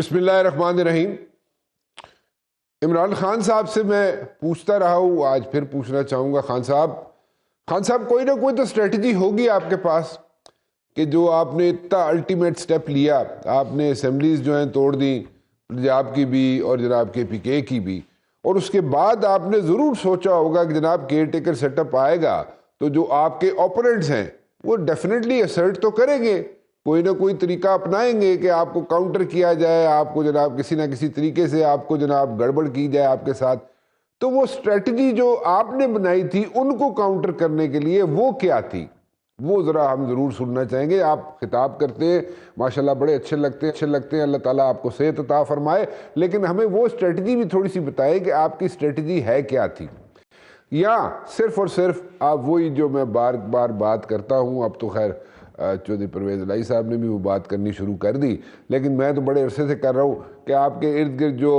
بسم اللہ الرحمن الرحیم۔ عمران خان صاحب سے میں پوچھتا رہا ہوں، آج پھر پوچھنا چاہوں گا۔ خان صاحب کوئی نہ کوئی تو اسٹریٹجی ہوگی آپ کے پاس کہ جو آپ نے اتنا الٹیمیٹ سٹیپ لیا، آپ نے اسمبلیز جو ہیں توڑ دیں، پنجاب کی بھی اور جناب کے پی کے کی بھی، اور اس کے بعد آپ نے ضرور سوچا ہوگا کہ جناب کیئر ٹیکر سیٹ اپ آئے گا تو جو آپ کے اوپوننٹس ہیں وہ ڈیفینیٹلی اسرٹ تو کریں گے، کوئی نہ کوئی طریقہ اپنائیں گے کہ آپ کو کاؤنٹر کیا جائے، آپ کو جناب کسی نہ کسی طریقے سے آپ کو جناب گڑبڑ کی جائے آپ کے ساتھ۔ تو وہ اسٹریٹجی جو آپ نے بنائی تھی ان کو کاؤنٹر کرنے کے لیے وہ کیا تھی، وہ ذرا ہم ضرور سننا چاہیں گے۔ آپ خطاب کرتے ہیں ماشاءاللہ بڑے اچھے لگتے ہیں، اللہ تعالیٰ آپ کو صحت عطا فرمائے، لیکن ہمیں وہ اسٹریٹجی بھی تھوڑی سی بتائیں کہ آپ کی اسٹریٹجی ہے کیا تھی، یا صرف اور صرف آپ وہی جو میں بار بار بات کرتا ہوں۔ اب تو خیر چودھری پرویز الہی صاحب نے بھی وہ بات کرنی شروع کر دی، لیکن میں تو بڑے عرصے سے کر رہا ہوں کہ آپ کے ارد گرد جو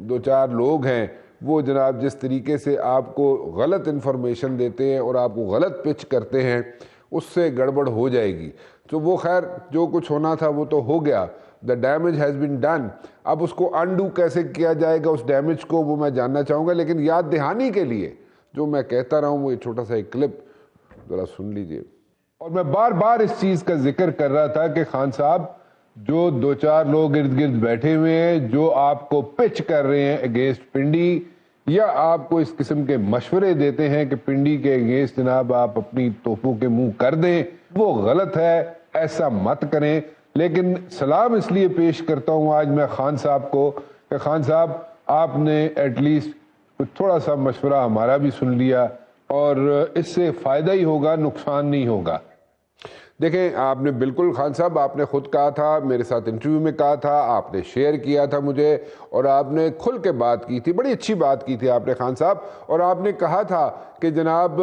دو چار لوگ ہیں وہ جناب جس طریقے سے آپ کو غلط انفارمیشن دیتے ہیں اور آپ کو غلط پچ کرتے ہیں، اس سے گڑبڑ ہو جائے گی۔ تو وہ خیر جو کچھ ہونا تھا وہ تو ہو گیا، the damage has been done۔ اب اس کو انڈو کیسے کیا جائے گا اس ڈیمیج کو، وہ میں جاننا چاہوں گا، لیکن یاد دہانی کے لیے جو میں کہتا رہا ہوں وہ چھوٹا سا ایک کلپ ذرا سن لیجئے۔ اور میں بار بار اس چیز کا ذکر کر رہا تھا کہ خان صاحب جو دو چار لوگ ارد گرد بیٹھے ہوئے ہیں جو آپ کو پچ کر رہے ہیں اگینسٹ پنڈی، یا آپ کو اس قسم کے مشورے دیتے ہیں کہ پنڈی کے اگینسٹ جناب آپ اپنی توپوں کے منہ کر دیں، وہ غلط ہے، ایسا مت کریں۔ لیکن سلام اس لیے پیش کرتا ہوں آج میں خان صاحب کو کہ خان صاحب آپ نے ایٹ لیسٹ تھوڑا سا مشورہ ہمارا بھی سن لیا، اور اس سے فائدہ ہی ہوگا، نقصان نہیں ہوگا۔ دیکھیں آپ نے بالکل خان صاحب، آپ نے خود کہا تھا، میرے ساتھ انٹرویو میں کہا تھا، آپ نے شیئر کیا تھا مجھے، اور آپ نے کھل کے بات کی تھی، بڑی اچھی بات کی تھی آپ نے خان صاحب، اور آپ نے کہا تھا کہ جناب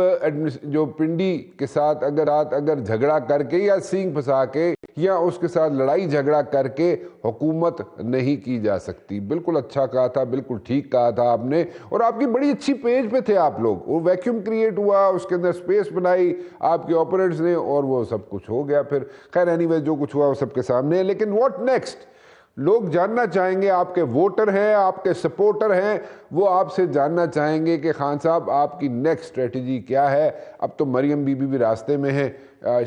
جو پنڈی کے ساتھ اگر جھگڑا کر کے یا سینگ پھنسا کے یا اس کے ساتھ لڑائی جھگڑا کر کے حکومت نہیں کی جا سکتی۔ بالکل اچھا کہا تھا، بالکل ٹھیک کہا تھا آپ نے، اور آپ کی بڑی اچھی پیج پہ تھے آپ لوگ، وہ ویکیوم کریٹ ہوا، اس کے اندر سپیس بنائی آپ کے اوپوننٹس نے، اور وہ سب کچھ ہو گیا پھر۔ خیر اینی ویز جو کچھ ہوا وہ سب کے سامنے ہے، لیکن واٹ نیکسٹ؟ لوگ جاننا چاہیں گے، آپ کے ووٹر ہیں، آپ کے سپورٹر ہیں، وہ آپ سے جاننا چاہیں گے کہ خان صاحب آپ کی نیکسٹ اسٹریٹجی کیا ہے۔ اب تو مریم بی بی بھی راستے میں ہیں،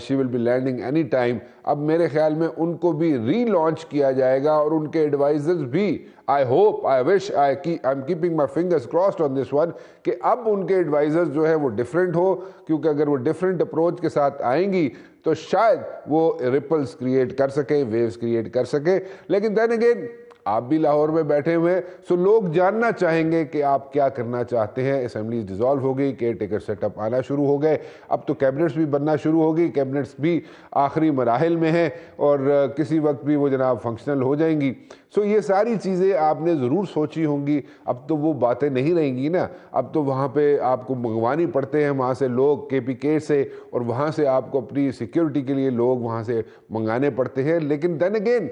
she will be landing any time. اب میرے خیال میں ان کو بھی ری لانچ کیا جائے گا، اور ان کے ایڈوائزرز بھی، I hope, I wish, I am keeping my fingers crossed on this one, کہ اب ان کے ایڈوائزرز جو ہے وہ ڈیفرنٹ ہو، کیونکہ اگر وہ ڈیفرنٹ اپروچ کے ساتھ آئیں گی تو شاید وہ ریپلز کریٹ کر سکیں، ویوز کریٹ کر سکیں۔ لیکن دین اگین آپ بھی لاہور میں بیٹھے ہوئے ہیں، سو لوگ جاننا چاہیں گے کہ آپ کیا کرنا چاہتے ہیں۔ اسمبلیز ڈیزالو ہو گئی، کیئر ٹیکر سیٹ اپ آنا شروع ہو گئے، اب تو کیبنٹس بھی بننا شروع ہو گئی، کیبنٹس بھی آخری مراحل میں ہیں، اور کسی وقت بھی وہ جناب فنکشنل ہو جائیں گی۔ سو یہ ساری چیزیں آپ نے ضرور سوچی ہوں گی، اب تو وہ باتیں نہیں رہیں گی نا، اب تو وہاں پہ آپ کو منگوانی پڑتے ہیں وہاں سے لوگ کے پی کے سے، اور وہاں سے آپ کو اپنی سیکیورٹی کے لیے لوگ وہاں سے منگانے پڑتے ہیں۔ لیکن دین اگین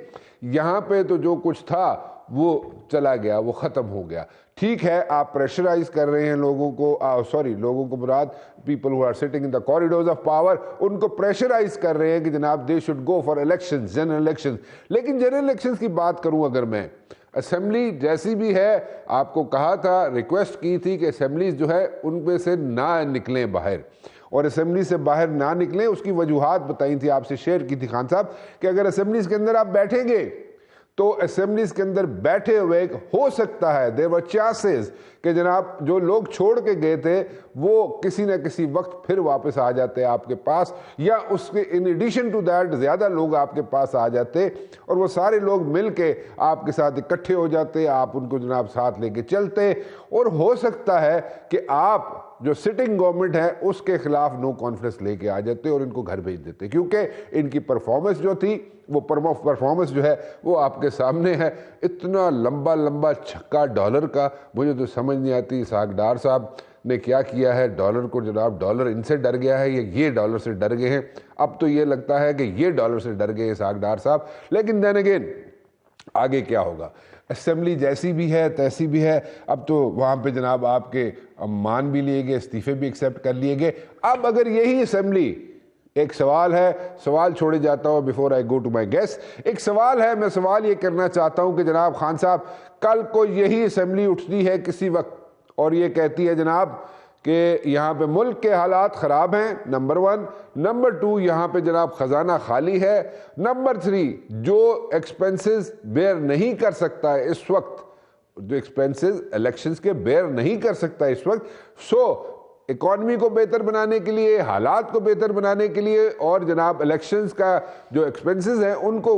یہاں پہ تو جو کچھ تھا وہ چلا گیا، وہ ختم ہو گیا۔ ٹھیک ہے آپ پریشرائز کر رہے ہیں لوگوں کو، لوگوں کو مراد people who are sitting in the corridors of power, ان کو پریشرائز کر رہے ہیں کہ جناب they should go for elections, general elections. لیکن جنرل الیکشنز کی بات کروں اگر میں، اسمبلی جیسی بھی ہے، آپ کو کہا تھا، ریکویسٹ کی تھی کہ اسمبلیز جو ہے ان میں سے نہ نکلیں باہر، اور اسمبلی سے باہر نہ نکلیں، اس کی وجوہات بتائی تھی، آپ سے شیئر کی تھی خان صاحب، کہ اگر اسمبلیز کے اندر آپ بیٹھیں گے تو اسمبلیز کے اندر بیٹھے ہوئے ہو سکتا ہے there were chances کہ جناب جو لوگ چھوڑ کے گئے تھے وہ کسی نہ کسی وقت پھر واپس آ جاتے آپ کے پاس، یا اس کے in addition to that زیادہ لوگ آپ کے پاس آ جاتے، اور وہ سارے لوگ مل کے آپ کے ساتھ اکٹھے ہو جاتے، آپ ان کو جناب ساتھ لے کے چلتے، اور ہو سکتا ہے کہ آپ جو سٹنگ گورنمنٹ ہے اس کے خلاف نو کانفیڈنس لے کے آ جاتے اور ان کو گھر بھیج دیتے، کیونکہ ان کی پرفارمنس جو تھی، وہ پرفارمنس جو ہے وہ آپ کے سامنے ہے۔ اتنا لمبا چھکا ڈالر کا، مجھے تو سمجھ نہیں آتی اسحاق ڈار صاحب نے کیا کیا ہے ڈالر کو، جناب ڈالر ان سے ڈر گیا ہے یا یہ ڈالر سے ڈر گئے ہیں؟ اب تو یہ لگتا ہے کہ یہ ڈالر سے ڈر گئے اسحاق ڈار صاحب۔ لیکن دین اگین آگے کیا ہوگا؟ اسمبلی جیسی بھی ہے تیسی بھی ہے، اب تو وہاں پہ جناب آپ کے مان بھی لیے گئے، استعفے بھی ایکسیپٹ کر لیے گئے۔ اب اگر یہی اسمبلی ایک سوال ہے, سوال چھوڑے جاتا ہوں before I go to my guest. ایک سوال ہے, میں سوال یہ کرنا چاہتا ہوں کہ جناب خان صاحب, کل کو یہی اسمبلی اٹھتی ہے کسی وقت اور یہ کہتی ہے جناب کہ یہاں پہ ملک کے حالات خراب ہیں, نمبر 1, نمبر 2 یہاں پہ جناب خزانہ خالی ہے, نمبر 3 جو ایکسپینسز بیئر نہیں کر سکتا ہے اس وقت, جو ایکسپینسز الیکشنز کے بیئر نہیں کر سکتا اس وقت, سو اکانومی کو بہتر بنانے کے لیے, حالات کو بہتر بنانے کے لیے, اور جناب الیکشنز کا جو ایکسپینسز ہیں ان کو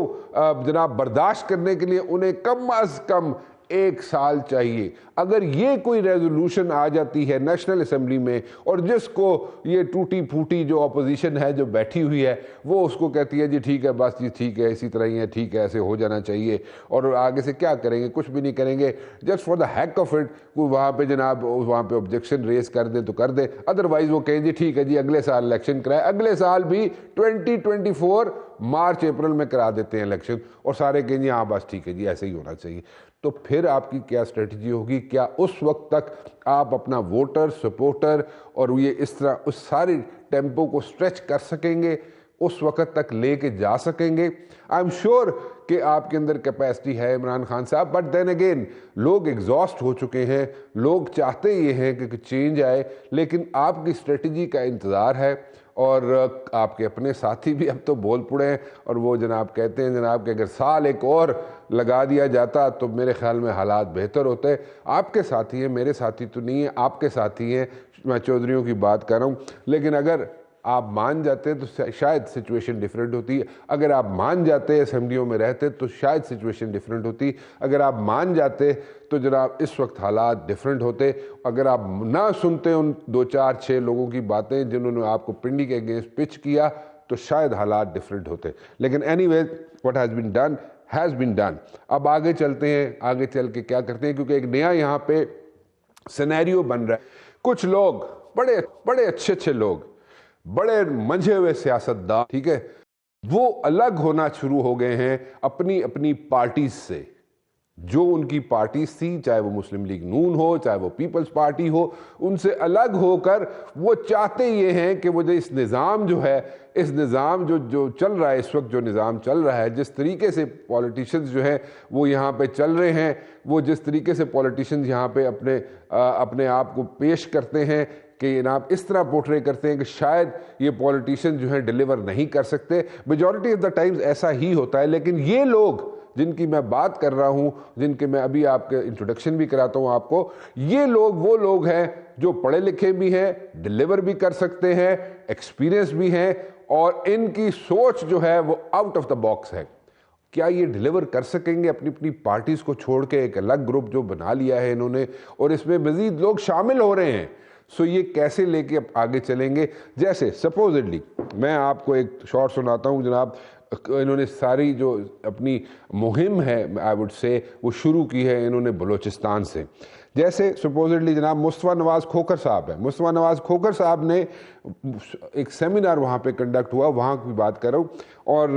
جناب برداشت کرنے کے لیے انہیں کم از کم 1 سال چاہیے. اگر یہ کوئی ریزولوشن آ جاتی ہے نیشنل اسمبلی میں, اور جس کو یہ ٹوٹی پھوٹی جو اپوزیشن ہے جو بیٹھی ہوئی ہے وہ اس کو کہتی ہے جی ٹھیک ہے, بس جی ٹھیک ہے, اسی طرح ہی ہے, ٹھیک ہے, ایسے ہو جانا چاہیے, اور آگے سے کیا کریں گے, کچھ بھی نہیں کریں گے, just for the heck of it, وہاں پہ جناب وہاں پہ آبجیکشن ریز کر دیں تو کر دیں, ادروائز وہ کہیں جی ٹھیک ہے جی اگلے سال الیکشن کرائے, اگلے سال بھی 2024 مارچ اپریل میں کرا دیتے ہیں الیکشن, اور سارے کہیں جی ہاں بس ٹھیک ہے جی ایسے ہی ہونا چاہیے. تو پھر آپ کی کیا اسٹریٹجی ہوگی؟ کیا اس وقت تک آپ اپنا ووٹر سپورٹر اور یہ اس طرح اس سارے ٹیمپو کو سٹریچ کر سکیں گے, اس وقت تک لے کے جا سکیں گے؟ آئی ایم شیور کہ آپ کے اندر کیپیسٹی ہے عمران خان صاحب, بٹ دین اگین لوگ ایگزاسٹ ہو چکے ہیں, لوگ چاہتے یہ ہیں کہ چینج آئے, لیکن آپ کی اسٹریٹجی کا انتظار ہے. اور آپ کے اپنے ساتھی بھی اب تو بول پڑے ہیں, اور وہ جناب کہتے ہیں جناب کہ اگر سال ایک اور لگا دیا جاتا تو میرے خیال میں حالات بہتر ہوتے. آپ کے ساتھی ہیں, میرے ساتھی تو نہیں ہیں, آپ کے ساتھی ہیں, میں چودھریوں کی بات کر رہا ہوں, لیکن اگر آپ مان جاتے تو شاید سچویشن ڈیفرنٹ ہوتی. اگر آپ مان جاتے اسمبلیوں میں رہتے تو شاید سچویشن ڈیفرنٹ ہوتی. اگر آپ مان جاتے تو جناب اس وقت حالات ڈیفرنٹ ہوتے. اگر آپ نہ سنتے ان 2 4 6 لوگوں کی باتیں جنہوں نے آپ کو پنڈی کے اگینسٹ پچ کیا تو شاید حالات ڈیفرنٹ ہوتے. لیکن anyways what has been done has been done. اب آگے چلتے ہیں, آگے چل کے کیا کرتے ہیں, کیونکہ ایک نیا یہاں پہ سینیریو بن رہا ہے. کچھ لوگ بڑے اچھے لوگ, بڑے منجھے ہوئے سیاستدان, ٹھیک ہے, وہ الگ ہونا شروع ہو گئے ہیں اپنی پارٹیز سے. جو ان کی پارٹیز تھی, چاہے وہ مسلم لیگ نون ہو, چاہے وہ پیپلز پارٹی ہو, ان سے الگ ہو کر وہ چاہتے یہ ہیں کہ وہ جو اس نظام جو ہے, اس نظام جو چل رہا ہے اس وقت, جو نظام چل رہا ہے, جس طریقے سے پولیٹیشنز جو ہیں وہ یہاں پہ چل رہے ہیں, وہ جس طریقے سے پولیٹیشنز یہاں پہ اپنے آپ کو پیش کرتے ہیں کہ جناب اس طرح پورٹرے کرتے ہیں کہ شاید یہ پولیٹیشن جو ہیں ڈیلیور نہیں کر سکتے. میجورٹی آف دا ٹائمز ایسا ہی ہوتا ہے. لیکن یہ لوگ جن کی میں بات کر رہا ہوں, جن کے میں ابھی آپ کے انٹروڈکشن بھی کراتا ہوں آپ کو, یہ لوگ وہ لوگ ہیں جو پڑھے لکھے بھی ہیں, ڈیلیور بھی کر سکتے ہیں, ایکسپیرینس بھی ہیں, اور ان کی سوچ جو ہے وہ آؤٹ آف دا باکس ہے. کیا یہ ڈیلیور کر سکیں گے اپنی پارٹیز کو چھوڑ کے؟ ایک الگ گروپ جو بنا لیا ہے انہوں نے, اور اس میں مزید لوگ شامل ہو رہے ہیں. سو یہ کیسے لے کے آگے چلیں گے؟ جیسے سپوزڈلی میں آپ کو ایک شارٹ سناتا ہوں جناب, انہوں نے ساری جو اپنی مہم ہے آئی وڈ سے وہ شروع کی ہے انہوں نے بلوچستان سے. جیسے سپوزڈلی جناب مصطفیٰ نواز کھوکھر صاحب ہیں, مصطفیٰ نواز کھوکھر صاحب نے ایک سیمینار وہاں پہ کنڈکٹ ہوا, وہاں کی بات کر رہا ہوں, اور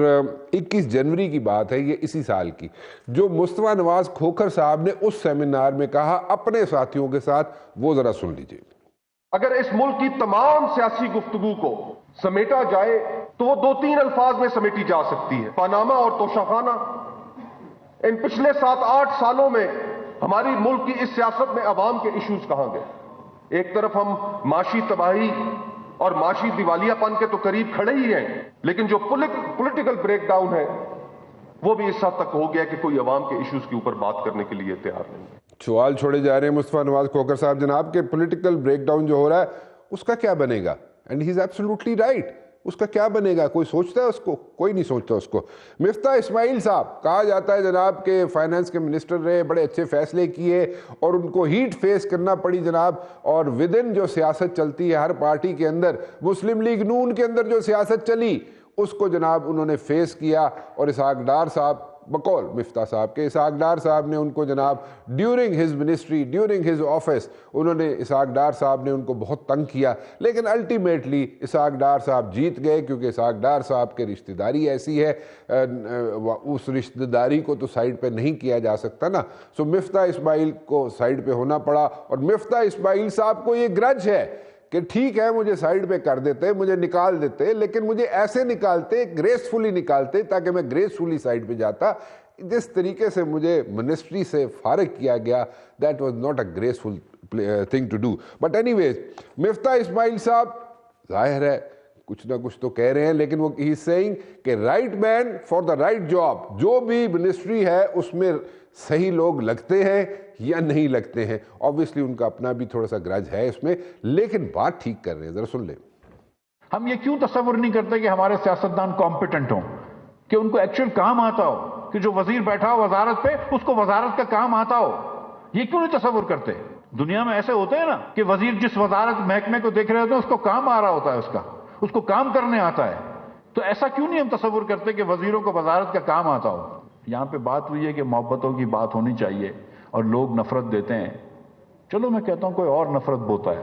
21 جنوری کی بات ہے یہ اسی سال کی. جو مصطفیٰ نواز کھوکھر صاحب نے اس سیمینار میں کہا اپنے ساتھیوں کے ساتھ, وہ ذرا سن لیجئے. اگر اس ملک کی تمام سیاسی گفتگو کو سمیٹا جائے تو وہ 2-3 الفاظ میں سمیٹی جا سکتی ہے: پاناما اور توشاخانہ. ان پچھلے 7-8 سالوں میں ہماری ملک کی اس سیاست میں عوام کے ایشوز کہاں گئے؟ ایک طرف ہم معاشی تباہی اور معاشی دیوالیہ پن کے تو قریب کھڑے ہی ہیں, لیکن جو پولیٹیکل بریک ڈاؤن ہے وہ بھی اس حد تک ہو گیا کہ کوئی عوام کے ایشوز کے اوپر بات کرنے کے لیے تیار نہیں ہے. سوال چھوڑے جا رہے ہیں مصطفیٰ نواز کھوکھر صاحب جناب کے پولیٹیکل بریک ڈاؤن جو ہو رہا ہے اس کا کیا بنے گا؟ And he is absolutely right. اس کا کیا بنے گا؟ کوئی سوچتا ہے اس کو؟ کوئی نہیں سوچتا اس کو. مفتاح اسماعیل صاحب کہا جاتا ہے جناب کہ فائنانس کے منسٹر رہے, بڑے اچھے فیصلے کیے, اور ان کو ہیٹ فیس کرنا پڑی جناب, اور ودن جو سیاست چلتی ہے ہر پارٹی کے اندر, مسلم لیگ نون کے اندر جو سیاست چلی اس کو جناب انہوں نے فیس کیا. اور اسحاق ڈار صاحب بقول مفتاح صاحب کے, اسحاق ڈار صاحب نے ان کو جناب during his ministry, during his office, انہوں نے اسحاق ڈار صاحب نے ان کو بہت تنگ کیا. لیکن الٹیمیٹلی اسحاق ڈار صاحب جیت گئے, کیونکہ اسحاق ڈار صاحب کے رشتہ داری ایسی ہے, اس رشتہ داری کو تو سائیڈ پہ نہیں کیا جا سکتا نا. سو مفتاح اسماعیل کو سائیڈ پہ ہونا پڑا, اور مفتاح اسماعیل صاحب کو یہ گرج ہے کہ ٹھیک ہے مجھے سائڈ پہ کر دیتے, مجھے نکال دیتے, لیکن مجھے ایسے نکالتے, گریسفلی نکالتے تاکہ میں گریسفلی سائڈ پہ جاتا. جس طریقے سے مجھے منسٹری سے فارغ کیا گیا, that was not a graceful thing to do. But any ویز, مفتاح اسماعیل صاحب ظاہر ہے کچھ نہ کچھ تو کہہ رہے ہیں, لیکن وہ ہی سیئنگ کہ right man for the right job. جو بھی منسٹری ہے اس میں صحیح لوگ لگتے ہیں یا نہیں لگتے ہیں, obviously ان کا اپنا بھی تھوڑا سا گرج ہے اس میں, لیکن بات ٹھیک کر رہے ہیں. ذرا سن لیں. ہم یہ کیوں تصور نہیں کرتے کہ ہمارے سیاستدان کمپیٹنٹ ہوں, کہ ان کو ایکچوئل کام آتا ہو, کہ جو وزیر بیٹھا ہو وزارت پہ اس کو وزارت کا کام آتا ہو. یہ کیوں نہیں تصور کرتے؟ دنیا میں ایسے ہوتے ہیں نا کہ وزیر جس وزارت محکمے کو دیکھ رہے ہوتے ہیں اس کو کام آ رہا ہوتا ہے, اس کو کام کرنے آتا ہے. تو ایسا کیوں نہیں ہم تصور کرتے کہ وزیروں کو وزارت کا کام آتا ہو؟ یہاں پہ بات ہوئی ہے کہ محبتوں کی بات ہونی چاہیے اور لوگ نفرت دیتے ہیں. چلو میں کہتا ہوں کوئی اور نفرت بوتا ہے,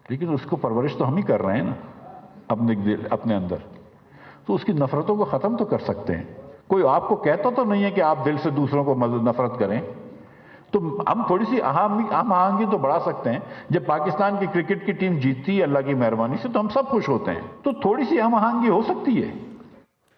لیکن اس کو پرورش تو ہم ہی کر رہے ہیں نا اپنے اندر, تو اس کی نفرتوں کو ختم تو کر سکتے ہیں. کوئی آپ کو کہتا تو نہیں ہے کہ آپ دل سے دوسروں کو نفرت کریں. تو ہم تھوڑی سی ہم آہنگی تو بڑھا سکتے ہیں. جب پاکستان کی کرکٹ کی ٹیم جیتتی ہے اللہ کی مہربانی سے تو ہم سب خوش ہوتے ہیں, تو تھوڑی سی ہم آہنگی ہو سکتی ہے.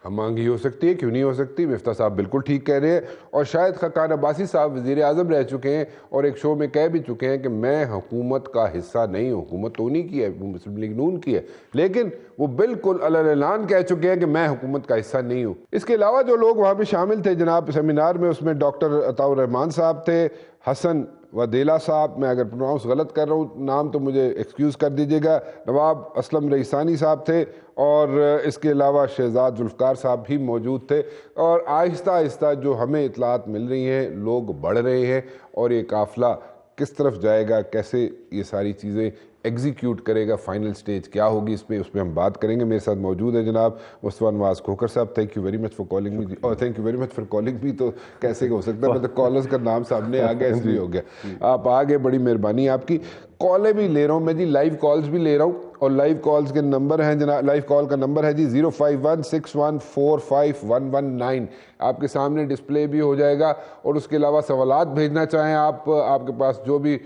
ہم آہنگی ہو سکتی ہے, کیوں نہیں ہو سکتی؟ مفتاح صاحب بالکل ٹھیک کہہ رہے ہیں. اور شاید خاقان عباسی صاحب وزیر اعظم رہ چکے ہیں اور ایک شو میں کہہ بھی چکے ہیں کہ میں حکومت کا حصہ نہیں ہوں. حکومت تو نہیں کی ہے, مسلم لیگ نون کی ہے, لیکن وہ بالکل علی اعلان کہہ چکے ہیں کہ میں حکومت کا حصہ نہیں ہوں. اس کے علاوہ جو لوگ وہاں پہ شامل تھے جناب سیمینار میں, اس میں ڈاکٹر عطاء الرحمان صاحب تھے, حسن ودیلہ صاحب, میں اگر پروناؤنس غلط کر رہا ہوں نام تو مجھے ایکسکیوز کر دیجیے گا, نواب اسلم رئیسانی صاحب تھے, اور اس کے علاوہ شہزاد ذوالفقار صاحب بھی موجود تھے. اور آہستہ آہستہ جو ہمیں اطلاعات مل رہی ہیں, لوگ بڑھ رہے ہیں, اور یہ قافلہ کس طرف جائے گا, کیسے یہ ساری چیزیں ایگزیکیوٹ کرے گا, فائنل سٹیج کیا ہوگی اس پہ ہم بات کریں گے. میرے ساتھ موجود ہے جناب مصطفیٰ نواز کھوکھر صاحب. Thank you very much for calling me. اور thank you very much for calling me تو کیسے ہو سکتا ہے, مطلب کالرز کا نام سامنے آ گیا اس لیے ہو گیا. آپ آ گئے, بڑی مہربانی آپ کی. کالیں بھی لے رہا ہوں میں جی, لائیو کالز بھی لے رہا ہوں, اور لائیو کالز کے نمبر ہیں جناب, لائیو کال کا نمبر ہے جی 0516145119. آپ کے سامنے ڈسپلے بھی ہو جائے گا. اور اس کے علاوہ سوالات بھیجنا چاہیں آپ کے پاس جو بھی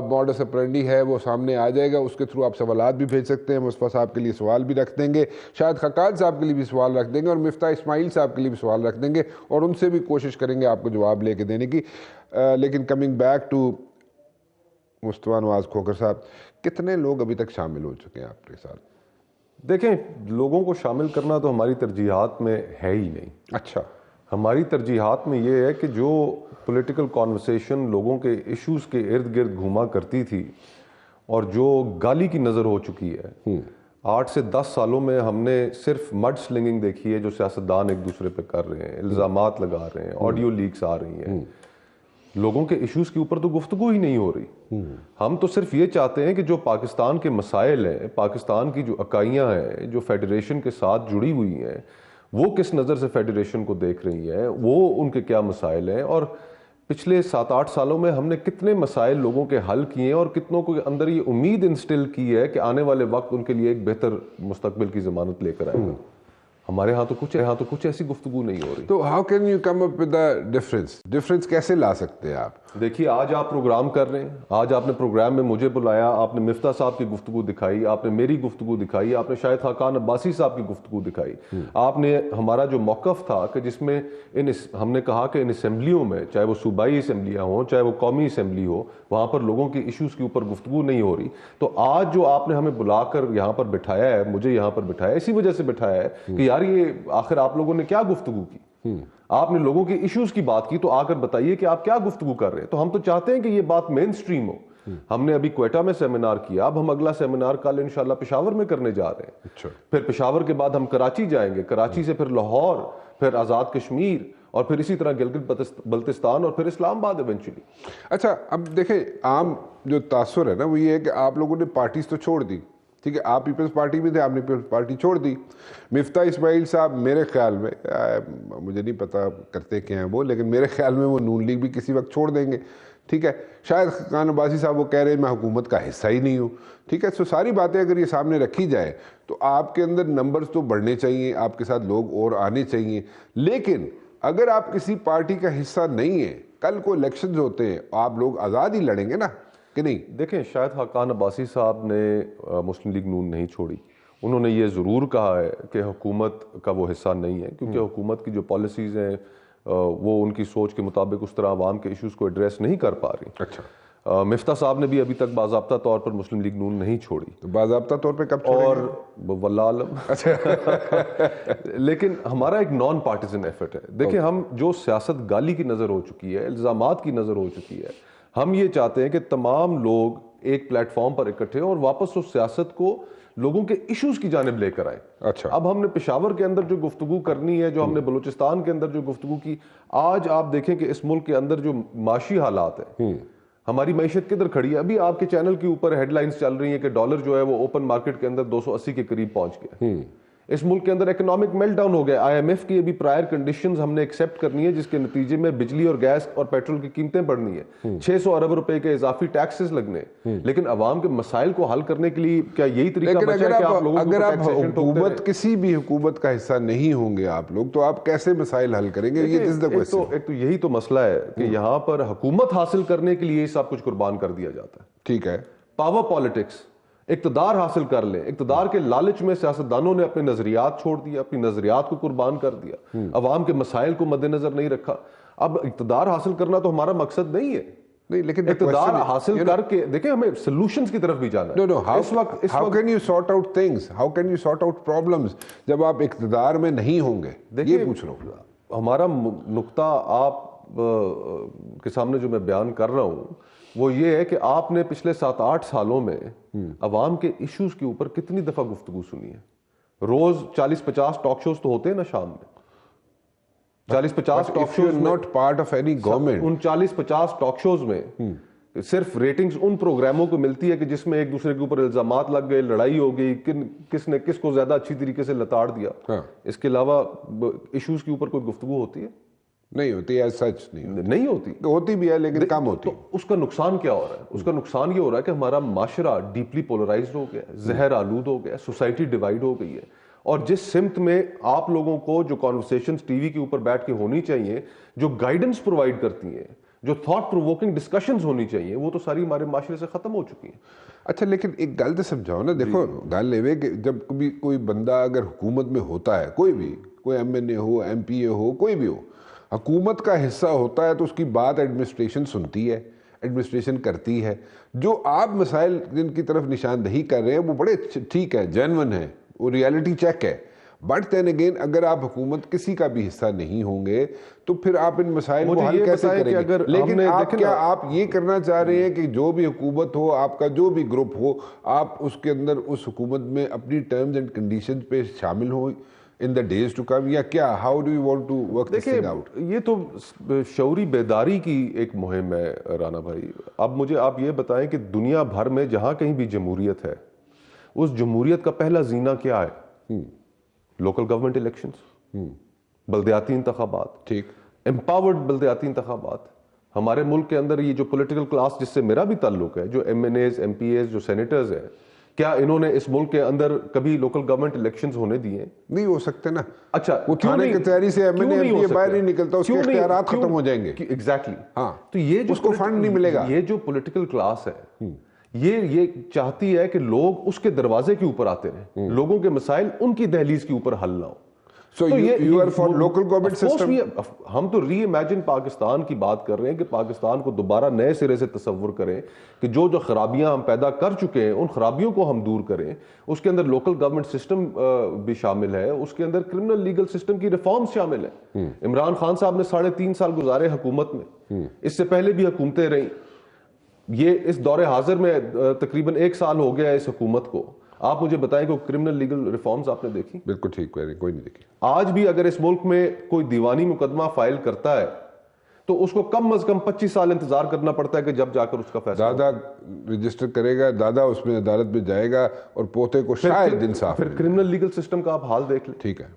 ماڈس اپرینڈی ہے وہ سامنے آ جائے گا, اس کے تھرو آپ سوالات بھی بھیج سکتے ہیں. مصطفیٰ صاحب کے لیے سوال بھی رکھ دیں گے, شاید خاقان صاحب کے لیے بھی سوال رکھ دیں گے, اور مفتاح اسماعیل صاحب کے لیے بھی سوال رکھ دیں گے, اور ان سے بھی کوشش کریں گے آپ کو جواب لے کے دینے کی. لیکن کمنگ بیک ٹو مصطفیٰ نواز کھوکھر صاحب, کتنے لوگ ابھی تک شامل ہو چکے ہیں آپ کے ساتھ؟ دیکھیں, لوگوں کو شامل کرنا تو ہماری ترجیحات میں ہے ہی نہیں. اچھا, ہماری ترجیحات میں یہ ہے کہ جو پولیٹیکل کانورسیشن لوگوں کے ایشوز کے ارد گرد گھوما کرتی تھی, اور جو گالی کی نظر ہو چکی ہے 8 سے 10 سالوں میں, ہم نے صرف مڈ سلنگنگ دیکھی ہے جو سیاستدان ایک دوسرے پہ کر رہے ہیں, الزامات لگا رہے ہیں, آڈیو لیکس آ رہی ہیں. لوگوں کے ایشوز کے اوپر تو گفتگو ہی نہیں ہو رہی. ہم تو صرف یہ چاہتے ہیں کہ جو پاکستان کے مسائل ہیں, پاکستان کی جو اکائیاں ہیں جو فیڈریشن کے ساتھ جڑی ہوئی ہیں, وہ کس نظر سے فیڈریشن کو دیکھ رہی ہیں, وہ ان کے کیا مسائل ہیں, اور پچھلے 7-8 سالوں میں ہم نے کتنے مسائل لوگوں کے حل کیے ہیں, اور کتنوں کو اندر یہ امید انسٹل کی ہے کہ آنے والے وقت ان کے لیے ایک بہتر مستقبل کی ضمانت لے کر آئے گا. ہمارے ہاں تو کچھ ایسی گفتگو نہیں ہو رہی. تو how can you come up with difference کیسے لا سکتے ہیں آپ؟ دیکھیے, آج آپ پروگرام کر رہے ہیں, آج آپ نے پروگرام میں مجھے بلایا, آپ نے مفتاح صاحب کی گفتگو دکھائی, آپ نے میری گفتگو دکھائی, آپ نے شاید خاقان عباسی صاحب کی گفتگو دکھائی, آپ نے ہمارا جو موقف تھا کہ جس میں ہم نے کہا کہ ان اسمبلیوں میں, چاہے وہ صوبائی اسمبلیاں ہوں چاہے وہ قومی اسمبلی ہو, وہاں پر لوگوں کی ایشوز کے اوپر گفتگو نہیں ہو رہی. تو آج جو آپ نے ہمیں بلا کر یہاں پر بٹھایا ہے, مجھے یہاں پر بٹھایا, اسی وجہ سے بٹھایا ہے کہ یار یہ آخر آپ لوگوں نے کیا گفتگو کی, آپ نے لوگوں کے ایشوز کی بات کی, تو آ کر بتائیے کہ آپ کیا گفتگو کر رہے ہیں. تو ہم تو چاہتے ہیں کہ یہ بات مین سٹریم ہو. ہم نے ابھی کوئٹہ میں سیمینار کیا, اب ہم اگلا سیمینار کل انشاءاللہ پشاور میں کرنے جا رہے ہیں. پھر پشاور کے بعد ہم کراچی جائیں گے, کراچی سے پھر لاہور, پھر آزاد کشمیر, اور پھر اسی طرح گلگت بلتستان, اور پھر اسلام آباد ایونچولی. اچھا, اب دیکھیں عام جو تاثر ہے نا وہ یہ ہے کہ آپ لوگوں نے پارٹیز تو چھوڑ دی, ٹھیک ہے, آپ پیپلز پارٹی میں تھے, آپ نے پیپلز پارٹی چھوڑ دی. مفتاح اسماعیل صاحب میرے خیال میں, مجھے نہیں پتا کرتے کیا ہیں وہ, لیکن میرے خیال میں وہ نون لیگ بھی کسی وقت چھوڑ دیں گے, ٹھیک ہے. شاید خاقان عباسی صاحب وہ کہہ رہے ہیں میں حکومت کا حصہ ہی نہیں ہوں, ٹھیک ہے. سو ساری باتیں اگر یہ سامنے رکھی جائے تو آپ کے اندر نمبرز تو بڑھنے چاہیے, آپ کے ساتھ لوگ اور آنے چاہیے. لیکن اگر آپ کسی پارٹی کا حصہ نہیں ہیں, کل کو الیکشنز ہوتے ہیں, آپ لوگ آزاد ہی لڑیں گے نا. کہ نہیں؟ دیکھیں شاید خاقان عباسی صاحب نے مسلم لیگ نون نہیں چھوڑی. انہوں نے یہ ضرور کہا ہے کہ حکومت کا وہ حصہ نہیں ہے, کیونکہ حکومت کی جو پالیسیز ہیں وہ ان کی سوچ کے مطابق اس طرح عوام کے ایشوز کو ایڈریس نہیں کر پا رہی. اچھا, مفتاح صاحب نے بھی ابھی تک باضابطہ طور پر مسلم لیگ نون نہیں چھوڑی. تو باضابطہ طور پہ کب چھوڑیں اور گے؟ واللہ عالم. لیکن ہمارا ایک نان پارٹیزن ایفرٹ ہے. دیکھیں ہم جو سیاست گالی کی نظر ہو چکی ہے, الزامات کی نظر ہو چکی ہے, ہم یہ چاہتے ہیں کہ تمام لوگ ایک پلیٹ فارم پر اکٹھے ہوں اور واپس اس سیاست کو لوگوں کے ایشوز کی جانب لے کر آئیں. اچھا, اب ہم نے پشاور کے اندر جو گفتگو کرنی ہے, جو ہم نے بلوچستان کے اندر جو گفتگو کی, آج آپ دیکھیں کہ اس ملک کے اندر جو معاشی حالات ہیں, ہماری معیشت کدھر کھڑی ہے. ابھی آپ کے چینل کے اوپر ہیڈ لائنز چل رہی ہیں کہ ڈالر جو ہے وہ اوپن مارکیٹ کے اندر 280 کے قریب پہنچ گیا. اس ملک کے اندر اکنامک میلٹ ڈاؤن ہو گیا. IMF کی ابھی پرائر کنڈیشنز ہم نے ایکسیپٹ کرنی ہے, جس کے نتیجے میں بجلی اور گیس اور پیٹرول کی قیمتیں بڑھنی ہیں, 600 ارب روپے کے اضافی ٹیکسز لگنے. لیکن عوام کے مسائل کو حل کرنے کے لیے کیا یہی طریقہ بچا ہے کہ آپ لوگوں کو اگر آپ taxation ٹوکتے حکومت رہیں؟ کسی بھی حکومت کا حصہ نہیں ہوں گے آپ لوگ, تو آپ کیسے مسائل حل کریں گے؟ یہ ایک تو یہی تو مسئلہ ہے کہ یہاں پر حکومت حاصل کرنے کے لیے سب کچھ قربان کر دیا جاتا ہے. ٹھیک ہے, پاور پالیٹکس, اقتدار حاصل کر لیں, اقتدار کے لالچ میں سیاستدانوں نے اپنے نظریات چھوڑ دیا, اپنی نظریات کو قربان کر دیا, عوام کے مسائل کو مد نظر نہیں رکھا. اب اقتدار حاصل کرنا تو ہمارا مقصد نہیں ہے, نہیں, لیکن اقتدار حاصل کر کے دیکھیں ہمیں سلوشنز کی طرف بھی جانا ہے. how can you sort out things? How can you sort out problems جب آپ اقتدار میں نہیں ہوں گے؟ یہ پوچھ رہا ہوں. ہمارا نقطہ آپ کے سامنے جو میں بیان کر رہا ہوں وہ یہ ہے کہ آپ نے پچھلے 7-8 سالوں میں عوام کے ایشوز کے اوپر کتنی دفعہ گفتگو سنی ہے. روز 40-50 ٹاک شوز تو ہوتے ہیں نا شام میں, 40-50 talk shows not part of any government. ان 40-50 ٹاک شوز میں صرف ریٹنگز ان پروگراموں کو ملتی ہے کہ جس میں ایک دوسرے کے اوپر الزامات لگ گئے, لڑائی ہو گئی, کس نے کس کو زیادہ اچھی طریقے سے لتاڑ دیا. اس کے علاوہ ایشوز کے اوپر کوئی گفتگو ہوتی ہے؟ نہیں ہوتی, ایز سچ نہیں ہوتی. ہوتی بھی ہے لیکن کم ہوتی. تو اس کا نقصان کیا ہو رہا ہے؟ اس کا نقصان یہ ہو رہا ہے کہ ہمارا معاشرہ ڈیپلی پولرائزڈ ہو گیا ہے, زہر آلود ہو گیا ہے, سوسائٹی ڈیوائیڈ ہو گئی ہے. اور جس سمت میں آپ لوگوں کو جو کانورسیشنز ٹی وی کے اوپر بیٹھ کے ہونی چاہیے, جو گائیڈنس پرووائڈ کرتی ہیں, جو تھاٹ پرووکنگ ڈسکشنز ہونی چاہیے, وہ تو ساری ہمارے معاشرے سے ختم ہو چکی ہیں. اچھا, لیکن ایک گل تو سمجھاؤ نا. دیکھو گل یہ کہ جب کبھی کوئی بندہ اگر حکومت میں ہوتا ہے, کوئی بھی, کوئی MNA ہو, MPA ہو, کوئی بھی ہو, حکومت کا حصہ ہوتا ہے, تو اس کی بات ایڈمنسٹریشن سنتی ہے, ایڈمنسٹریشن کرتی ہے. جو آپ مسائل جن کی طرف نشاندہی کر رہے ہیں وہ بڑے ٹھیک ہے, جینون ہے, وہ ریالٹی چیک ہے. بٹ دین اگین اگر آپ حکومت کسی کا بھی حصہ نہیں ہوں گے تو پھر آپ ان مسائل کو حل کیسے کریں گے؟ لیکن آپ یہ کرنا چاہ رہے ہیں کہ جو بھی حکومت ہو, آپ کا جو بھی گروپ ہو, آپ اس کے اندر اس حکومت میں اپنی ٹرمز اینڈ کنڈیشنز پہ شامل ہوں in the days to come, یا کیا؟ how do you want to work this thing out? یہ تو شعوری بیداری کی ایک مہم ہے رانا بھائی. اب مجھے آپ یہ بتائیں کہ دنیا بھر میں جہاں کہیں بھی جمہوریت ہے, اس جمہوریت کا پہلا زینہ کیا ہے؟ لوکل گورنمنٹ الیکشنز, بلدیاتی انتخابات, ٹھیک, امپاورڈ بلدیاتی انتخابات. ہمارے ملک کے اندر یہ جو پولیٹیکل کلاس جس سے میرا بھی تعلق ہے, جو MNAs, MPAs, جو سینیٹرز ہیں, کیا انہوں نے اس ملک کے اندر کبھی لوکل گورنمنٹ الیکشنز ہونے دیے؟ نہیں ہو سکتے نا. اچھا, وہ تھانے کی تیاری سے MNA MPA باہر نہیں نکلتا, اس کے اختیارات ختم ہو جائیں گے. ایگزیکٹلی. ہاں, تو یہ جو اس کو فنڈ نہیں ملے گا. یہ جو پولیٹیکل کلاس ہے یہ چاہتی ہے کہ لوگ اس کے دروازے کے اوپر آتے رہیں, لوگوں کے مسائل ان کی دہلیز کے اوپر حل نہ ہو. So you are for local government system? ہم تو ری امیجن پاکستان کی بات کر رہے ہیں کہ پاکستان کو دوبارہ نئے سرے سے تصور کریں کہ جو خرابیاں ہم پیدا کر چکے ہیں ان خرابیوں کو ہم دور کریں. اس کے اندر لوکل گورنمنٹ سسٹم بھی شامل ہے, اس کے اندر کرمنل لیگل سسٹم کی ریفارمز شامل ہیں. عمران خان صاحب نے 3.5 سال گزارے حکومت میں, اس سے پہلے بھی حکومتیں رہیں. یہ اس دور حاضر میں تقریباً 1 سال ہو گیا ہے اس حکومت کو. آپ مجھے بتائیں کہ کرمنل لیگل ریفارمز آپ نے دیکھی؟ بالکل ٹھیک, کوئی نہیں دیکھی. آج بھی اگر اس ملک میں کوئی دیوانی مقدمہ فائل کرتا ہے تو اس کو کم از کم 25 سال انتظار کرنا پڑتا ہے کہ جب جا کر اس کا فیصلہ. دادا رجسٹر کرے گا, دادا اس میں عدالت میں جائے گا اور پوتے کو شاید انصاف. پھر کرمنل لیگل سسٹم کا آپ حال دیکھ لیں. ٹھیک ہے.